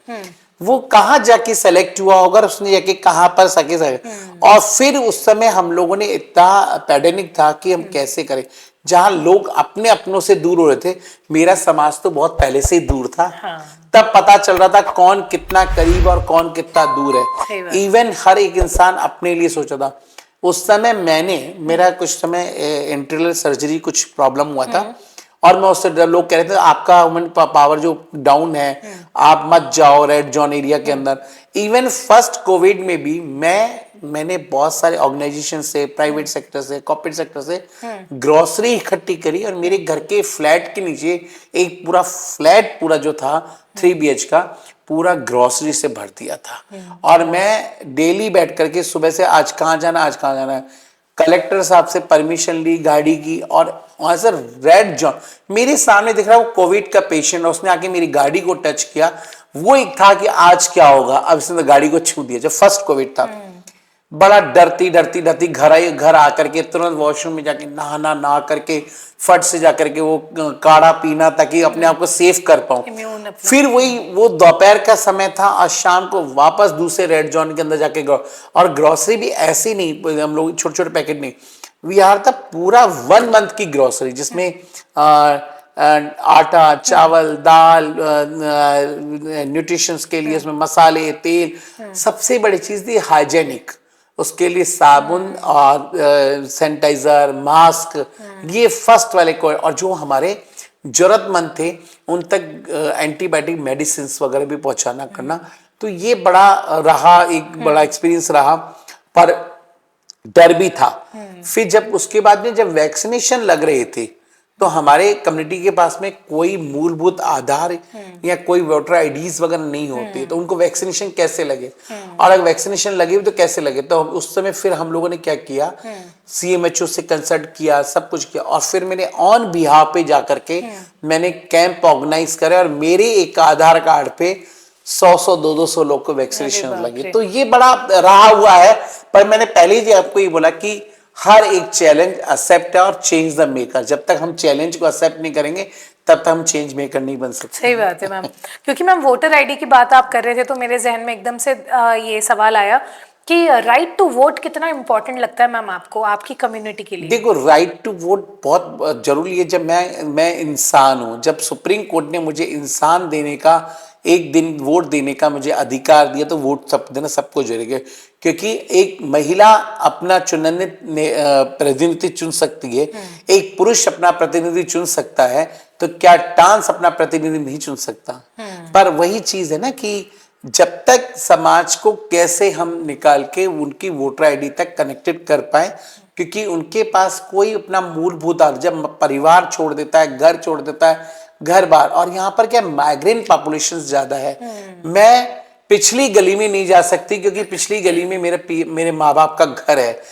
Speaker 1: वो कहाँ जाके सेलेक्ट हुआ होगा, उसने जाके कहाँ पर सके। और फिर उस समय हम लोगों ने इतना पैंडेमिक था कि हम कैसे करें, जहां लोग अपने अपनों से दूर हो रहे थे। मेरा समाज तो बहुत पहले से ही दूर था, तब पता चल रहा था कौन कितना करीब और कौन कितना दूर है। इवन हर एक इंसान अपने लिए सोचा था। उस समय मेरा कुछ समय इंटरनल सर्जरी कुछ प्रॉब्लम हुआ था और मैं उससे लोग कह रहे थे आपका ह्यूमन पावर जो डाउन है, आप मत जाओ रेड जोन एरिया के अंदर। इवन फर्स्ट कोविड में भी मैंने बहुत सारे ऑर्गेनाइजेशन से, प्राइवेट सेक्टर से, कॉर्पोरेट सेक्टर से ग्रोसरी इकट्ठी करी और मेरे घर के फ्लैट के नीचे एक पूरा फ्लैट पूरा जो था 3 BH का पूरा ग्रोसरी से भर दिया था। और मैं डेली बैठ करके सुबह से आज कहाँ जाना है, कलेक्टर साहब से परमिशन ली गाड़ी की, और वहां से रेड जोन मेरे सामने दिख रहा है, वो कोविड का पेशेंट, उसने आके मेरी गाड़ी को टच किया। वो एक था कि आज क्या होगा, अब इसने तो गाड़ी को छू दिया। जब फर्स्ट कोविड था, बड़ा डरती घर आकर के तुरंत वॉशरूम में जाके नहा करके फट से जाकर के वो काढ़ा पीना ताकि अपने आप को सेफ कर पाऊं। फिर वो दोपहर का समय था और शाम को वापस दूसरे रेड जोन के अंदर जाके और ग्रोसरी भी ऐसी नहीं, हम लोग छोटे पैकेट नहीं, वी आर द पूरा 1 मंथ की ग्रोसरी जिसमें आटा, चावल, दाल, न्यूट्रिशंस के लिए उसमें मसाले, तेल, सबसे बड़ी चीज थी हाइजेनिक, उसके लिए साबुन और सैनिटाइजर, मास्क, ये फर्स्ट वाले को। और जो हमारे जरूरतमंद थे उन तक एंटीबायोटिक मेडिसिन वगैरह भी पहुंचाना करना। तो ये बड़ा रहा, एक बड़ा एक्सपीरियंस रहा, पर डर भी था। फिर जब उसके बाद में जब वैक्सीनेशन लग रहे थे तो हमारे कम्युनिटी के पास में कोई मूलभूत आधार या कोई वोटर आईडीज वगैरह नहीं होती, तो उनको वैक्सीनेशन कैसे लगे, और अगर वैक्सीनेशन लगे तो कैसे लगे। तो उस समय फिर हम लोगों ने क्या किया, CMHO से कंसल्ट किया, सब कुछ किया, और फिर मैंने ऑन बिहाफ पे जाकर के मैंने कैंप ऑर्गेनाइज करे और मेरे एक आधार कार्ड पे 100 200 लोग को वैक्सीनेशन लगे। तो ये बड़ा रहा हुआ है। पर मैंने पहले ही आपको ये बोला कि हर एक चैलेंज एक्सेप्ट है और चेंज द मेकर। जब तक हम चैलेंज को एक्सेप्ट नहीं करेंगे तब तक हम चेंज मेकर नहीं बन सकते।
Speaker 2: सही बात है मैम। क्योंकि मैम वोटर आईडी की बात आप कर रहे थे तो मेरे जहन में एकदम से ये सवाल आया कि राइट टू वोट कितना इम्पोर्टेंट लगता है मैम आपको, आपकी कम्युनिटी के लिए?
Speaker 1: देखो, राइट टू वोट बहुत जरूरी है। जब मैं इंसान हूं, जब सुप्रीम कोर्ट ने मुझे इंसान देने का, एक दिन वोट देने का मुझे अधिकार दिया, तो वोट सब देना सबको जरूरी है। क्योंकि एक महिला अपना चुनिंदा प्रतिनिधि चुन सकती है, एक पुरुष अपना प्रतिनिधि चुन सकता है, तो क्या ट्रांस अपना प्रतिनिधि नहीं चुन सकता? पर वही चीज है ना कि जब तक समाज को कैसे हम निकाल के उनकी वोटर आईडी तक कनेक्टेड कर पाए, क्योंकि उनके पास कोई अपना मूलभूत, जब परिवार छोड़ देता है, घर छोड़ देता है, घर बार, और यहाँ पर क्या माइग्रेंट पॉपुलेशन ज्यादा है। मैं पिछली गली में नहीं जा सकती क्योंकि पिछली गली में मेरे माँ बाप का घर है।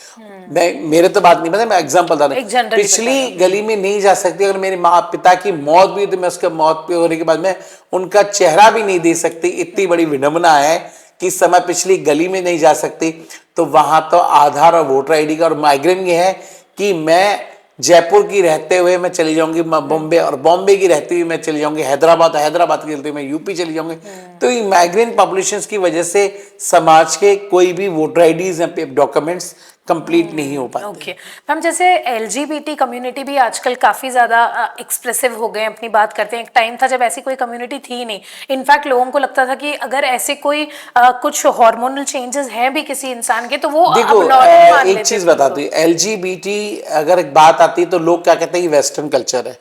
Speaker 1: मेरे तो बात नहीं पता, मैं एग्जांपल बता रहा हूँ। पिछली गली में नहीं जा सकती। अगर मेरे माँ पिता की मौत भी, तो मैं उसके मौत पे होने के बाद में उनका चेहरा भी नहीं दे सकती। इतनी बड़ी विडंबना है कि इस समय पिछली गली में नहीं जा सकती। तो वहां तो आधार और वोटर आईडी का, और माइग्रेन ये है कि मैं जयपुर की रहते हुए मैं चली जाऊंगी बॉम्बे, और बॉम्बे की रहती हुई मैं चली जाऊंगी हैदराबाद, हैदराबाद की रहते हुए मैं यूपी चली जाऊंगी। तो ये माइग्रेंट पॉपुलेशंस की वजह से समाज के कोई भी वोटर आईडीज डॉक्यूमेंट्स कंप्लीट नहीं हो पाते।
Speaker 2: ओके मैम, जैसे एलजीबीटी कम्युनिटी भी आजकल काफी ज्यादा एक्सप्रेसिव हो गए, अपनी बात करते हैं। एक टाइम था जब ऐसी कोई कम्युनिटी थी नहीं। इनफैक्ट लोगों को लगता था कि अगर ऐसे कोई कुछ हार्मोनल चेंजेस हैं भी किसी इंसान के, तो वो
Speaker 1: देखो,
Speaker 2: abnormal मान
Speaker 1: एक
Speaker 2: लेते
Speaker 1: चीज
Speaker 2: थे
Speaker 1: बताती हूँ। एलजीबीटी अगर एक बात आती है तो लोग क्या कहते हैं, ये वेस्टर्न कल्चर है।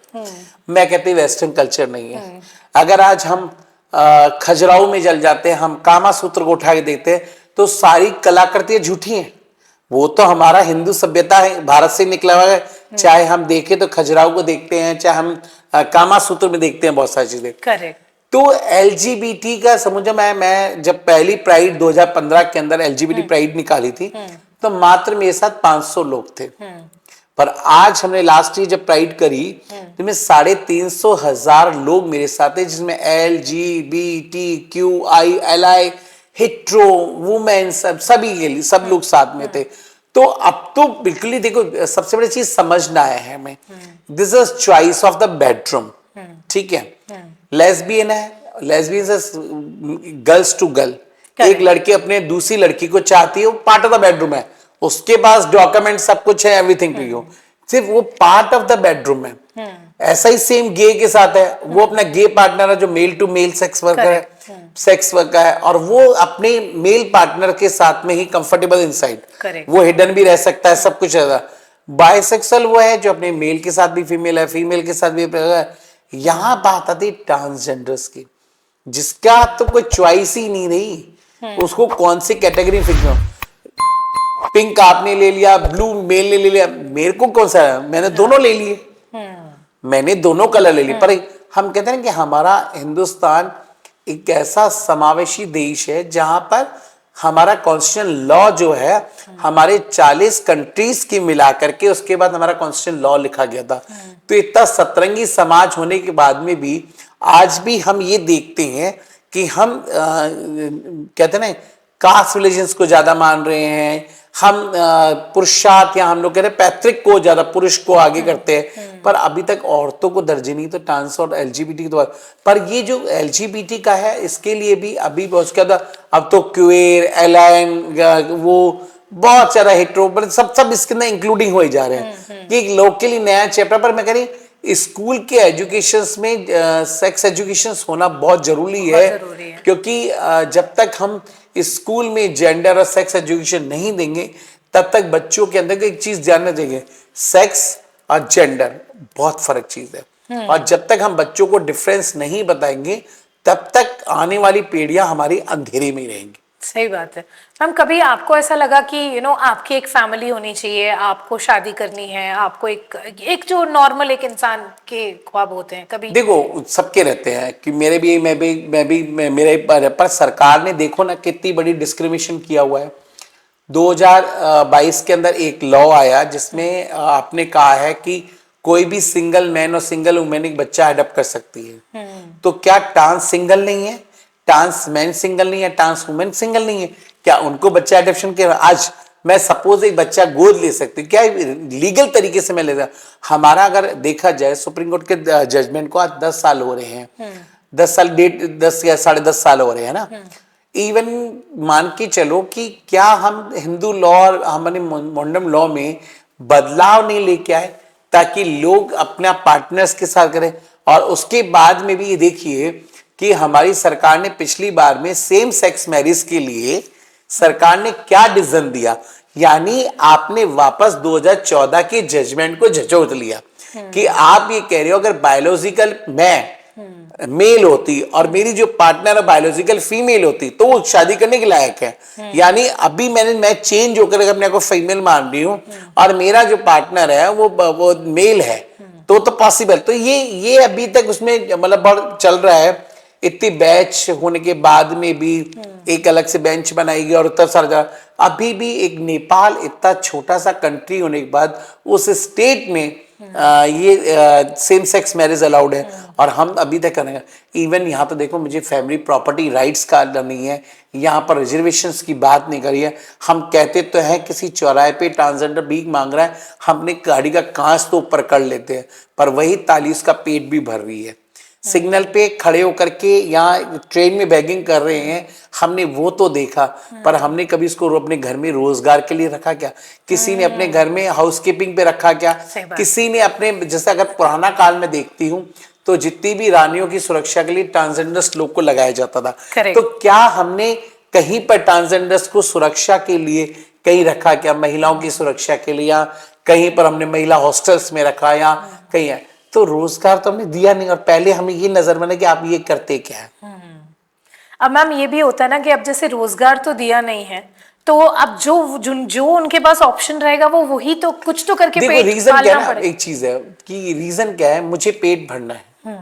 Speaker 1: मैं कहती हूँ वेस्टर्न कल्चर नहीं है। अगर आज हम खजुराहो में जल जाते हैं, हम कामा सूत्र को उठा के देखते हैं, तो सारी कलाकृतियां झूठी हैं। वो तो हमारा हिंदू सभ्यता है, भारत से निकला हुआ है। चाहे हम देखें तो खजुराहो को देखते हैं, चाहे हम कामा सूत्र में देखते हैं, बहुत सारी चीजें।
Speaker 2: करेक्ट।
Speaker 1: तो एलजीबीटी का समझो, मैं जब पहली प्राइड 2015 के अंदर एलजीबीटी प्राइड निकाली थी, तो मात्र मेरे साथ 500 लोग थे। पर आज हमने लास्ट ईयर जब प्राइड करी, तो में 350,000 लोग मेरे साथ है, जिसमें LGBTQI हेट्रो वुमेन सब लोग साथ में थे। तो अब तो बिल्कुल ही देखो, सबसे बड़ी चीज समझना है हमें, this is choice of the bedroom. ठीक है, लेस्बियन है, लेस्बियन गर्ल्स टू गर्ल। एक लड़की अपने दूसरी लड़की को चाहती है, वो पार्ट ऑफ द बेडरूम है, उसके पास डॉक्यूमेंट सब कुछ है, एवरीथिंग टू यू, सिर्फ वो पार्ट ऑफ द बेडरूम है। ऐसा ही सेम गे के साथ है, वो अपना गे पार्टनर है जो male to male sex worker है, सेक्स वर्कर है, और वो अपने मेल पार्टनर के साथ में ही कंफर्टेबल इनसाइड, वो हिडन भी रह सकता है, सब कुछ है। बाइसेक्सुअल वो है जो अपने मेल के साथ भी फीमेल है, फीमेल के साथ भी है। यहां बात आती ट्रांसजेंडर्स की, जिसका तो कोई चॉइस ही नहीं रही, उसको कौन सी कैटेगरी फिक्स हो। पिंक आपने ले लिया, ब्लू मेल ने ले लिया, मेरे को कौन सा है? मैंने दोनों ले लिए, मैंने दोनों कलर ले लिए। पर हम कहते हैं कि हमारा हिंदुस्तान एक ऐसा समावेशी देश है जहां पर हमारा कॉन्स्टिट्यूशन लॉ जो है, हमारे 40 कंट्रीज की मिला करके उसके बाद हमारा कॉन्स्टिट्यूशन लॉ लिखा गया था। तो इतना सतरंगी समाज होने के बाद में भी आज भी हम ये देखते हैं कि हम कहते हैं ना, कास्ट रिलीजन्स को ज्यादा मान रहे हैं हम, पुरुषार्थ, या हम लोग कह रहे हैं पैतृक को ज्यादा, पुरुष को आगे करते हैं। पर अभी तक औरतों को दर्जे नहीं, तो ट्रांस और एलजीबीटी तो। पर ये जो एलजीबीटी का है, इसके लिए भी अभी बहुत क्या था, अब तो क्वेर, एलाइन, वो बहुत सारा हेट्रो, सब इसके अंदर इंक्लूडिंग हो ही जा रहे हैं। ये लोकली नया चैप्टर। पर मैं कह रही स्कूल के एजुकेशन में सेक्स एजुकेशन होना बहुत जरूरी है, क्योंकि जब तक हम स्कूल में जेंडर और सेक्स एजुकेशन नहीं देंगे, तब तक बच्चों के अंदर एक चीज जानना चाहिए, सेक्स और जेंडर बहुत फर्क चीज है। और जब तक हम बच्चों को डिफरेंस नहीं बताएंगे, तब तक आने वाली पीढ़ियां हमारी अंधेरे में रहेंगी।
Speaker 2: सही बात है मैम। कभी आपको ऐसा लगा कि आपकी एक फैमिली होनी चाहिए, आपको शादी करनी है, आपको एक जो नॉर्मल एक इंसान के ख्वाब होते हैं, कभी?
Speaker 1: देखो, सबके रहते हैं कि मेरे पर सरकार ने देखो ना कितनी बड़ी डिस्क्रिमिनेशन किया हुआ है। 2022 के अंदर एक लॉ आया जिसमें आपने कहा है कि कोई भी सिंगल मैन और सिंगल वुमेन एक बच्चा अडॉप्ट कर सकती है। तो क्या ट्रांस सिंगल नहीं है, ट्रांस मैन सिंगल नहीं है, ट्रांस वुमेन सिंगल नहीं है? क्या उनको बच्चा एडॉप्शन के आज मैं सपोज एक बच्चा गोद ले सकती हूँ, क्या लीगल तरीके से मैं ले सकता। हमारा अगर देखा जाए सुप्रीम कोर्ट के जजमेंट को आज 10 साल हो रहे हैं, 10 साल 10 या 10.5 साल हो रहे हैं ना। इवन मान के चलो कि क्या हम हिंदू लॉ और हमारे मोंडम लॉ में बदलाव नहीं लेके आए ताकि लोग अपना पार्टनर्स के साथ करें। और उसके बाद में भी ये देखिए कि हमारी सरकार ने पिछली बार में सेम सेक्स मैरिज के लिए सरकार ने क्या डिसीजन दिया, यानी आपने वापस 2014 के जजमेंट को झचोट लिया कि आप ये कह रहे हो अगर बायोलॉजिकल मैं मेल होती और मेरी जो पार्टनर बायोलॉजिकल फीमेल होती तो वो शादी करने के लायक है। यानी अभी मैं चेंज होकर अपने को फीमेल मान रही हूं और मेरा जो पार्टनर है वो मेल है तो पॉसिबल। तो ये अभी तक उसमें मतलब बहुत चल रहा है। इतनी बैच होने के बाद में भी एक अलग से बेंच बनाएगी और उत्तर सारा अभी भी एक नेपाल इतना छोटा सा कंट्री होने के बाद उस स्टेट में ये सेम सेक्स मैरिज अलाउड है और हम अभी तक करेंगे। इवन यहाँ तो देखो मुझे फैमिली प्रॉपर्टी राइट्स का नहीं है, यहाँ पर रिजर्वेशंस की बात नहीं करी है। हम कहते तो हैं किसी चौराहे पे ट्रांसजेंडर भीख मांग रहा है, हम अपनी गाड़ी का कांच तो ऊपर कर लेते हैं पर वही ताली उसका पेट भी भर रही है। सिग्नल पे खड़े होकर के यहाँ ट्रेन में बैगिंग कर रहे हैं, हमने वो तो देखा पर हमने कभी इसको अपने घर में रोजगार के लिए रखा क्या? किसी ने अपने घर में हाउसकीपिंग पे रखा क्या? किसी ने अपने जैसे अगर पुराना काल में देखती हूँ तो जितनी भी रानियों की सुरक्षा के लिए ट्रांसजेंडर्स लोग को लगाया जाता था। तो क्या हमने कहीं पर ट्रांसजेंडर्स को सुरक्षा के लिए कहीं रखा क्या? महिलाओं की सुरक्षा के लिए या कहीं पर हमने महिला हॉस्टल्स में रखा या कहीं है? तो रोजगार तो हमने दिया नहीं और पहले हमें ये नजर बना कि आप ये करते क्या है।
Speaker 2: अब मैम ये भी होता है ना कि अब जैसे रोजगार तो दिया नहीं है तो अब जो उनके पास ऑप्शन रहेगा वो वही तो कुछ तो करके पेट
Speaker 1: रीजन क्या है, एक चीज है कि रीजन क्या है, मुझे पेट भरना है।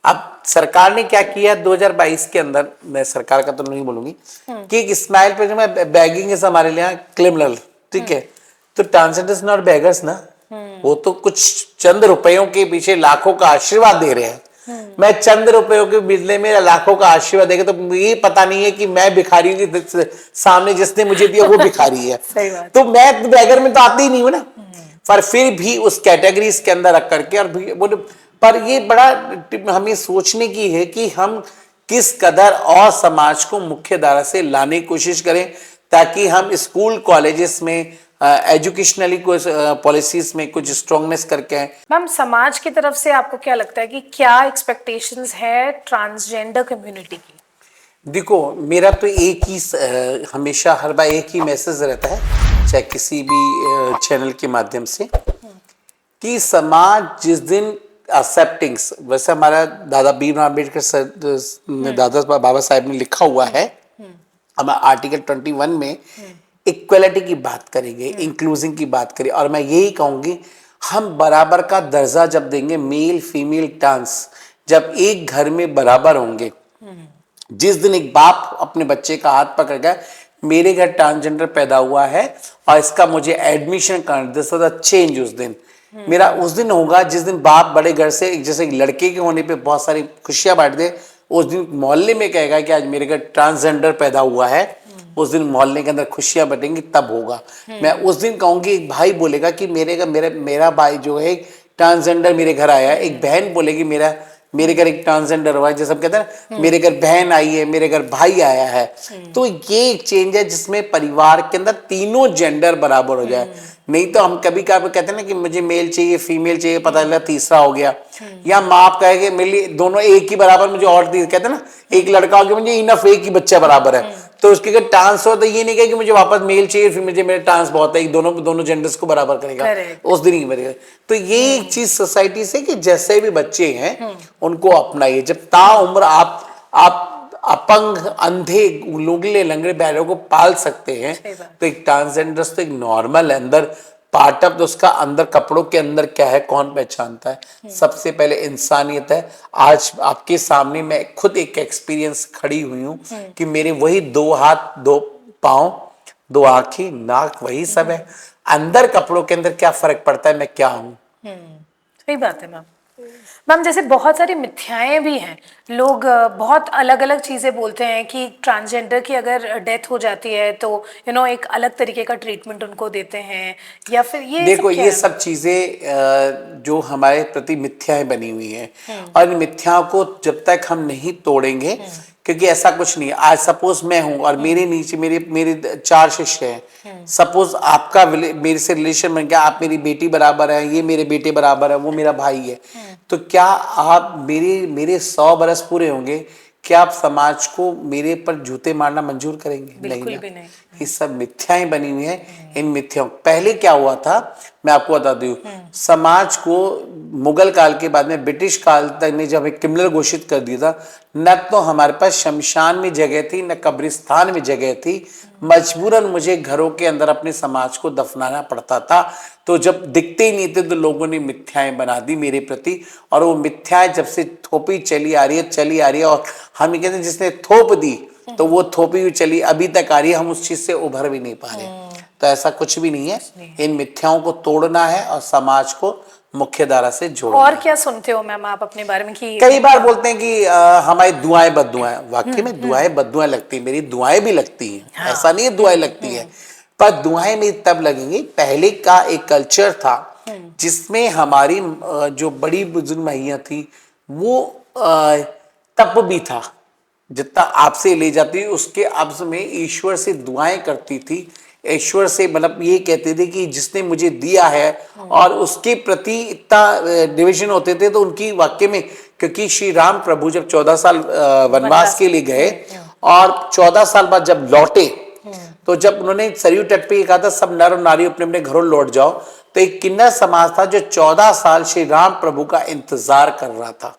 Speaker 1: अब सरकार ने क्या किया 2022 के अंदर, मैं सरकार का तो नहीं बोलूंगी कि एक स्माइल पे जो मैं बैगिंग हमारे लिए क्रिमिनल, ठीक है, तो ट्रांसजेंडर्स नॉट बैगर्स ना, वो तो कुछ चंद रुपयों के पीछे लाखों का आशीर्वाद दे रहे हैं। मैं चंद रुपयों के बदले में लाखों का आशीर्वाद देगा तो ये पता नहीं है कि मैं भिखारी के सामने जिसने मुझे दिया वो भिखारी है। तो मैं बैगर में तो आती ही नहीं हूं ना, पर फिर भी उस कैटेगरीज के अंदर रख करके और पर ये बड़ा हमें सोचने की है कि हम किस कदर और समाज को मुख्य धारा से लाने की कोशिश करें ताकि हम स्कूल कॉलेजेस में एजुकेशनली कुछ पॉलिसीज में कुछ स्ट्रॉन्गनेस करके हैं।
Speaker 2: मैम समाज की तरफ से आपको क्या लगता है कि क्या एक्सपेक्टेशंस है ट्रांसजेंडर कम्युनिटी की? देखो
Speaker 1: मेरा तो एक ही हमेशा हर बार एक ही मैसेज रहता है चाहे किसी भी चैनल के माध्यम से कि समाज जिस दिन एक्सेप्टिंग्स, वैसे हमारा दादा भीमराव अम्बेडकर सर दादा बाबा साहब ने लिखा हुआ है हमारा आर्टिकल 21 में इक्वलिटी की बात करेंगे, इंक्लूजिंग की बात करें और मैं यही कहूंगी हम बराबर का दर्जा जब देंगे, मेल फीमेल ट्रांस जब एक घर में बराबर होंगे, जिस दिन एक बाप अपने बच्चे का हाथ पकड़ गया मेरे घर ट्रांसजेंडर पैदा हुआ है और इसका मुझे एडमिशन करना, दिस वाज अ चेंज, उस दिन मेरा उस दिन होगा जिस दिन बाप बड़े घर से जैसे लड़के के होने पे बहुत सारी खुशियां बांट दे, उस दिन मोहल्ले में कहेगा कि आज मेरे घर ट्रांसजेंडर पैदा हुआ है, उस दिन मोहल्ले के अंदर खुशियां बटेंगी तब होगा। मैं उस दिन कहूंगी एक भाई बोलेगा कि मेरा भाई जो है ट्रांसजेंडर मेरे घर आया है, एक बहन बोलेगी मेरे घर एक ट्रांसजेंडर हुआ है, जैसे हम कहते हैं ना मेरे घर बहन आई है, मेरे घर भाई आया है। तो ये एक चेंज है जिसमें परिवार के अंदर तीनों जेंडर बराबर हो जाए। नहीं तो हम कभी कभी कहते हैं ना कि मुझे मेल चाहिए फीमेल चाहिए, पता चला तीसरा हो गया, या माँ आप कहेंगे मेरे दोनों एक ही बराबर मुझे और कहते हैं ना एक लड़का हो गया मुझे इनफ एक ही बच्चा बराबर है, तो उसके अगर ट्रांस हो तो ये नहीं कहे कि मुझे वापस मेल चाहिए फिर मुझे मेरे ट्रांस बहुत है, दोनों जेंडर्स को बराबर करेगा उस दिन ही करेगा। तो ये एक चीज सोसाइटी से कि जैसे भी बच्चे हैं उनको अपनाइए, जब ताउम्र आप अपंग अंधे लुगले लंगड़े बैलों को पाल सकते हैं तो एक ट्रांसजेंडर्स तो एक नॉर्मल अंदर पार्ट ऑफ उसका अंदर कपड़ों के अंदर क्या है कौन पहचानता है? सबसे पहले इंसानियत है। आज आपके सामने मैं खुद एक एक्सपीरियंस खड़ी हुई हूँ कि मेरे वही 2 हाथ 2 पाँव 2 आंखें नाक वही सब है, अंदर कपड़ों के अंदर क्या फर्क पड़ता है मैं क्या हूँ?
Speaker 2: सही बात है मैम, मैम जैसे बहुत सारी मिथ्याएं भी हैं, लोग बहुत अलग अलग चीज़ें बोलते हैं कि ट्रांसजेंडर की अगर डेथ हो जाती है तो एक अलग तरीके का ट्रीटमेंट उनको देते हैं, या फिर ये सब
Speaker 1: देखो
Speaker 2: क्या
Speaker 1: ये
Speaker 2: है?
Speaker 1: सब चीजें जो हमारे प्रति मिथ्याएं बनी हुई हैं, और इन मिथ्याओं को जब तक हम नहीं तोड़ेंगे, क्योंकि ऐसा कुछ नहीं है। आज सपोज मैं हूं और मेरे नीचे मेरे मेरे 4 शिष्य हैं, सपोज आपका मेरे से रिलेशन बन गया, आप मेरी बेटी बराबर है, ये मेरे बेटे बराबर है, वो मेरा भाई है, तो क्या आप मेरे 100 बरस पूरे होंगे, क्या आप समाज को मेरे पर जूते मारना मंजूर करेंगे?
Speaker 2: बिल्कुल
Speaker 1: ना।
Speaker 2: भी नहीं।
Speaker 1: ये सब मिथ्याएं बनी हुई हैं। इन मिथ्याओं पहले क्या हुआ था मैं आपको बता दूं, समाज को मुगल काल के बाद में ब्रिटिश काल तक ने जब एक क्रिमिनल घोषित कर दिया था, न तो हमारे पास शमशान में जगह थी न कब्रिस्तान में जगह थी, मजबूरन मुझे घरों के अंदर अपने समाज को दफनाना पड़ता था। तो जब दिखते ही नहीं थे तो लोगों ने मिथ्याएं बना दी मेरे प्रति, और वो मिथ्याएं जब से थोपी चली आ रही है, और हम ये कहते हैं जिसने थोप दी तो वो थोपी हुई चली अभी तक आ रही है, हम उस चीज से उभर भी नहीं पा रहे। तो ऐसा कुछ भी नहीं है, इन मिथ्याओं को तोड़ना है और समाज को मुख्य धारा से जोड़ना।
Speaker 2: और क्या सुनते हो मैम आप अपने बारे में कि
Speaker 1: कई बार बोलते हैं कि हमारी दुआएं बद्दुआएं, वाकई में दुआएं बद्दुआएं लगती है, मेरी दुआएं भी लगती हैं,
Speaker 2: हाँ।
Speaker 1: ऐसा नहीं है दुआएं लगती है, पर दुआएं मेरी तब लगेंगी। पहले का एक कल्चर था जिसमें हमारी जो बड़ी बुजुर्ग मैया थी वो तप भी था, जितना आपसे ले जाती उसके अब्ज में ईश्वर से दुआएं करती थी, ईश्वर से मतलब ये कहते थे कि जिसने मुझे दिया है, और उसके प्रति इतना डिविजन होते थे। तो उनकी वाक्य में, क्योंकि श्री राम प्रभु जब 14 साल वनवास के लिए गए और 14 साल बाद जब लौटे, तो जब उन्होंने सरयू तट पे कहा था सब नर और नारी अपने अपने घरों लौट जाओ, तो एक किन्नर समाज था जो 14 साल श्री राम प्रभु का इंतजार कर रहा था।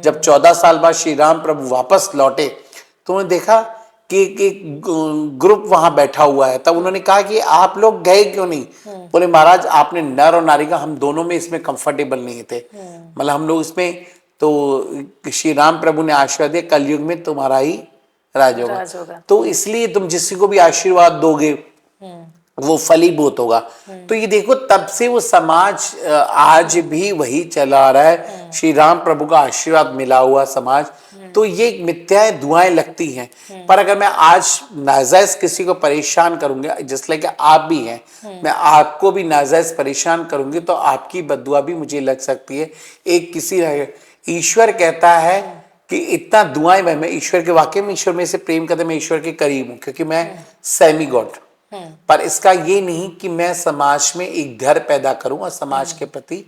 Speaker 1: जब 14 साल बाद श्री राम प्रभु वापस लौटे तो उन्होंने देखा कि ग्रुप वहां बैठा हुआ है, तब उन्होंने कहा कि आप लोग गए क्यों नहीं? बोले महाराज आपने नर और नारी का, हम दोनों में इसमें कंफर्टेबल नहीं थे, मतलब हम लोग इसमें, तो श्री राम प्रभु ने आशीर्वाद दिया कलयुग में तुम्हारा ही राज होगा, तो इसलिए तुम जिसी को भी आशीर्वाद दोगे वो फलीभूत होगा। तो ये देखो तब से वो समाज आज भी वही चला रहा है, श्री राम प्रभु का आशीर्वाद मिला हुआ समाज। तो ये मिथ्याएं दुआएं लगती हैं, पर अगर मैं आज नाजायज किसी को परेशान करूंगा, जिस लाइक आप भी हैं, मैं आपको भी नाजायज परेशान करूंगी तो आपकी बद्दुआ भी मुझे लग सकती है। एक किसी ईश्वर कहता है कि इतना दुआएं मैं ईश्वर के, वाकई में ईश्वर में से प्रेम करते, मैं ईश्वर के करीब हूं क्योंकि मैं सेमी गॉड, पर इसका ये नहीं कि मैं समाज में एक डर पैदा करूं और समाज के प्रति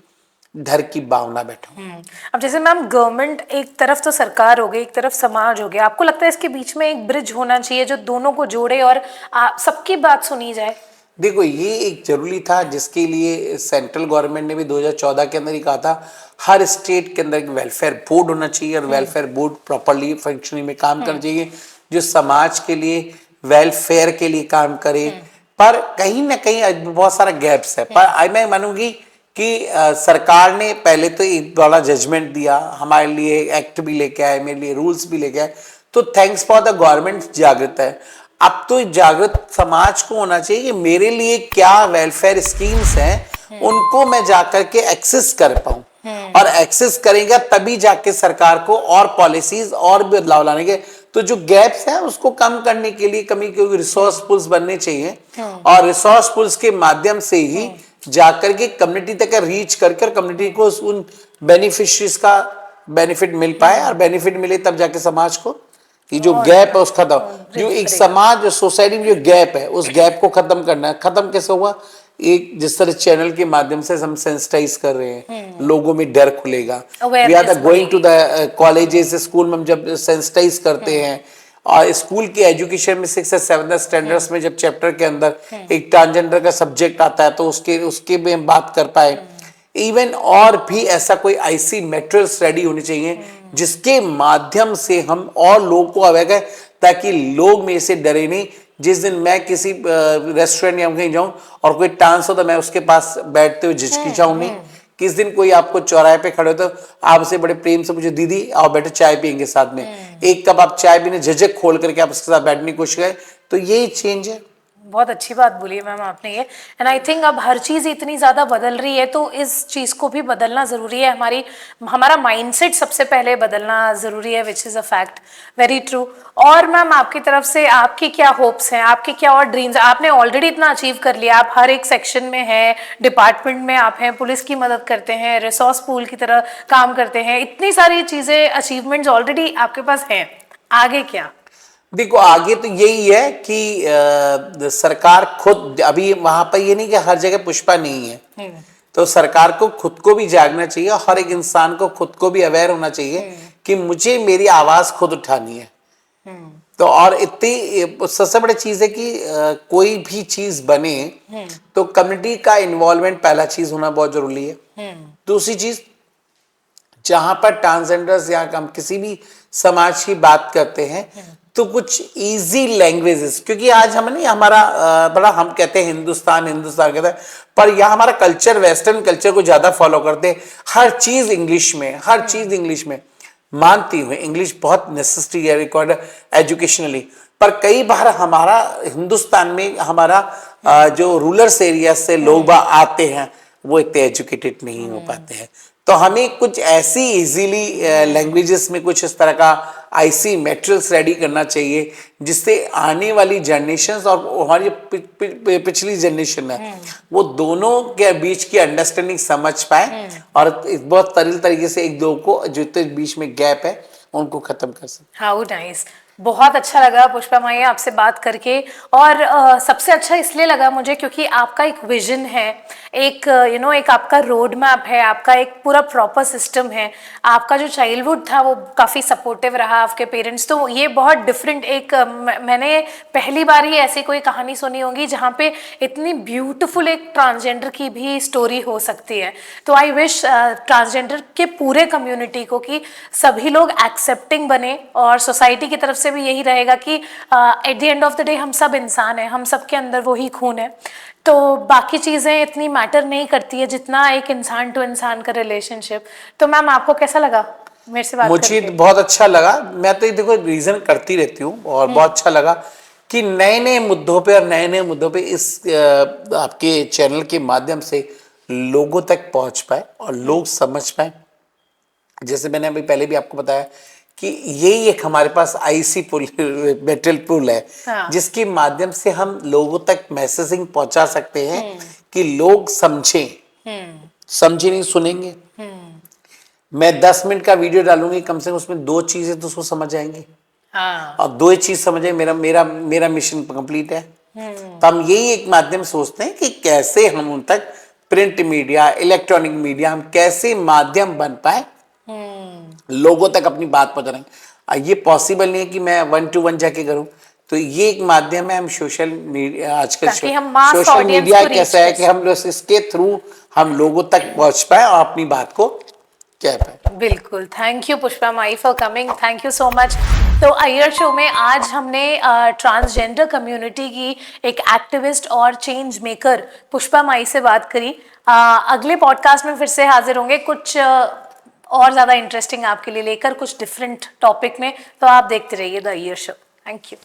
Speaker 1: डर की भावना बैठाऊं।
Speaker 2: अब जैसे मैम गवर्नमेंट एक तरफ तो सरकार हो गई, एक तरफ समाज हो गया, आपको लगता है इसके बीच में एक ब्रिज होना चाहिए जो दोनों को जोड़े और सबकी बात सुनी जाए?
Speaker 1: देखो ये एक जरूरी था, जिसके लिए सेंट्रल गवर्नमेंट ने भी 2014 के अंदर ही कहा था हर स्टेट के अंदर एक वेलफेयर बोर्ड होना चाहिए, और वेलफेयर बोर्ड प्रॉपरली फंक्शनिंग में काम करना चाहिए, जो समाज के लिए वेलफेयर के लिए काम करे। पर कहीं ना कहीं बहुत सारा गैप्स है, पर मैं मानूंगी कि सरकार ने पहले तो एक बड़ा जजमेंट दिया, हमारे लिए एक्ट भी लेके आए, मेरे लिए रूल्स भी लेके आए, तो थैंक्स फॉर द गवर्नमेंट जागृत है। अब तो जागृत समाज को होना चाहिए कि मेरे लिए क्या वेलफेयर स्कीम्स हैं उनको मैं जाकर के एक्सेस कर पाऊं, और एक्सेस करेंगे तभी जाके सरकार को और पॉलिसीज और भी बदलाव लाने के। तो जो गैप्स हैं उसको कम करने के लिए क्योंकि रिसोर्स पुल्स बनने चाहिए, और रिसोर्स पुल्स के माध्यम से ही जाकर के कम्युनिटी तक रीच करके कम्युनिटी को उन बेनिफिशरीज का बेनिफिट मिल पाए, और बेनिफिट मिले तब जाके समाज को ये जो गैप है उस खत्म, जो एक समाज जो सोसाइटी में जो गैप है उस गैप को खत्म करना है। खत्म कैसे हुआ? एक जिस तरह चैनल के माध्यम से हम सेंसिटाइज कर रहे हैं, लोगों में डर खुलेगा। We are going to the colleges, school में हम जब सेंसिटाइज करते हैं, और स्कूल की एजुकेशन में 6 या 7 स्टैंडर्ड्स में जब चैप्टर के अंदर एक ट्रांसजेंडर का सब्जेक्ट आता है तो उसके भी हम बात कर पाए। इवन और भी ऐसा कोई ऐसी मेटेरियल्स रेडी होनी चाहिए जिसके माध्यम से हम और लोगों को अवेयर करें, ताकि लोग मेरे से डरे नहीं। जिस दिन मैं किसी रेस्टोरेंट या कहीं जाऊं और कोई डांस हो तो मैं उसके पास बैठते हुए झिझकिचाऊं नहीं। किस दिन कोई आपको चौराहे पे खड़े हो तो आपसे बड़े प्रेम से पूछे दीदी आओ बैठे चाय पियेंगे साथ में, एक कप आप चाय पीने झिझक खोल करके आप उसके साथ बैठने की कोशिश करें, तो यही चेंज है।
Speaker 2: बहुत अच्छी बात बोली है मैम आपने ये। एंड आई थिंक अब हर चीज़ इतनी ज़्यादा बदल रही है तो इस चीज़ को भी बदलना ज़रूरी है। हमारा माइंडसेट सबसे पहले बदलना ज़रूरी है, which is a fact, very true. और मैम आपकी तरफ से आपकी क्या होप्स हैं, आपके क्या और ड्रीम्स? आपने ऑलरेडी इतना अचीव कर लिया, आप हर एक सेक्शन में हैं, डिपार्टमेंट में आप हैं, पुलिस की मदद करते हैं, रिसोर्स पूल की तरह काम करते हैं, इतनी सारी चीज़ें, अचीवमेंट्स ऑलरेडी आपके पास हैं। आगे क्या?
Speaker 1: देखो आगे तो यही है कि सरकार खुद, अभी वहां पर ये नहीं कि हर जगह पुष्पा नहीं है, तो सरकार को खुद को भी जागना चाहिए, हर एक इंसान को खुद को भी अवेयर होना चाहिए कि मुझे मेरी आवाज खुद उठानी है। तो और इतनी सबसे बड़ी चीज है कि कोई भी चीज बने तो कम्युनिटी का इन्वॉल्वमेंट पहला चीज होना बहुत जरूरी है। दूसरी चीज, जहां पर ट्रांसजेंडर्स या हम किसी भी समाज की बात करते हैं तो कुछ इजी लैंग्वेजेस, क्योंकि आज हम नहीं, हमारा बड़ा हम कहते हैं हिंदुस्तान हिंदुस्तान कहते हैं, पर यहाँ हमारा कल्चर वेस्टर्न कल्चर को ज्यादा फॉलो करते हैं, हर चीज इंग्लिश में, हर चीज इंग्लिश में। मानती हूँ इंग्लिश बहुत नेसेसरी है रिक्वायर्ड एजुकेशनली, पर कई बार हमारा हिंदुस्तान में हमारा जो रूरल एरिया से लोग आते हैं वो इतने एजुकेटेड नहीं हो पाते हैं। तो हमें कुछ ऐसी इजीली लैंग्वेजेस में कुछ इस तरह का आईसी मटेरियल्स रेडी करना चाहिए जिससे आने वाली जनरेशन और हमारी पिछली जनरेशन है वो दोनों के बीच की अंडरस्टैंडिंग समझ पाए और बहुत सरल तरीके से एक दो को जो बीच में गैप है उनको खत्म कर सके।
Speaker 2: हाउ नाइस, बहुत अच्छा लगा पुष्पा माई आपसे बात करके। और सबसे अच्छा इसलिए लगा मुझे क्योंकि आपका एक विजन है, एक एक आपका रोड मैप है, आपका एक पूरा प्रॉपर सिस्टम है। आपका जो चाइल्डहुड था वो काफ़ी सपोर्टिव रहा, आपके पेरेंट्स, तो ये बहुत डिफरेंट एक मैंने पहली बार ही ऐसी कोई कहानी सुनी होगी जहाँ पे इतनी ब्यूटीफुल एक ट्रांसजेंडर की भी स्टोरी हो सकती है। तो आई विश ट्रांसजेंडर के पूरे कम्युनिटी को कि सभी लोग एक्सेप्टिंग बने और सोसाइटी की तरफ से भी यही रहेगा कि at the end of the day हम सब इंसान हैं, हम सब के अंदर वही खून है, तो बाकी चीज़ें इतनी मैटर नहीं करती है जितना एक इंसान टू इंसान का रिलेशनशिप। तो मैम आपको कैसा लगा मेरे से बात
Speaker 1: मुझे
Speaker 2: करके?
Speaker 1: बहुत अच्छा लगा। मैं तो देखो रीजन करती रहती हूँ और बहुत अच्छा लगा कि नए नए मुद्दों पे और नए नए मुद्दों पे इस आपके चैनल के माध्यम से लोगों तक पहुंच पाए और लोग समझ पाए। जैसे मैंने अभी पहले भी आपको बताया कि यही एक हमारे पास आईसी पुल, मेटल पुल है,
Speaker 2: हाँ।
Speaker 1: जिसके माध्यम से हम लोगों तक मैसेजिंग पहुंचा सकते हैं कि लोग समझें। समझे नहीं सुनेंगे। मैं 10 मिनट का वीडियो डालूंगी, कम से कम उसमें 2 चीजें तो उसको समझ आएंगे
Speaker 2: हाँ।
Speaker 1: और 2 चीज समझे, मेरा मिशन कंप्लीट है। तो हम यही एक माध्यम सोचते हैं कि कैसे हम उन तक प्रिंट मीडिया, इलेक्ट्रॉनिक मीडिया, हम कैसे माध्यम बन पाए लोगों तक अपनी बात पहुंचाएंगे। ये पॉसिबल नहीं है कि मैं 1 to 1 जाके करूं, तो ये एक माध्यम है। हम सोशल मीडिया आजकल
Speaker 2: ताकि हम mass
Speaker 1: सोशल
Speaker 2: audience
Speaker 1: मीडिया
Speaker 2: को reach
Speaker 1: कैसा है
Speaker 2: कर
Speaker 1: कि हम लोग इसके थ्रू हम लोगों तक पहुंच पाए और अपनी बात को कह पाए।
Speaker 2: बिल्कुल, thank you Pushpa my for coming, thank you so much. तो अय्यर शो में आज हमने ट्रांसजेंडर कम्युनिटी की एक एक्टिविस्ट और चेंज मेकर पुष्पा माई से बात करी। अगले पॉडकास्ट में फिर से हाजिर होंगे कुछ और ज़्यादा इंटरेस्टिंग आपके लिए लेकर, कुछ डिफरेंट टॉपिक में। तो आप देखते रहिए the Iyer show. Thank you.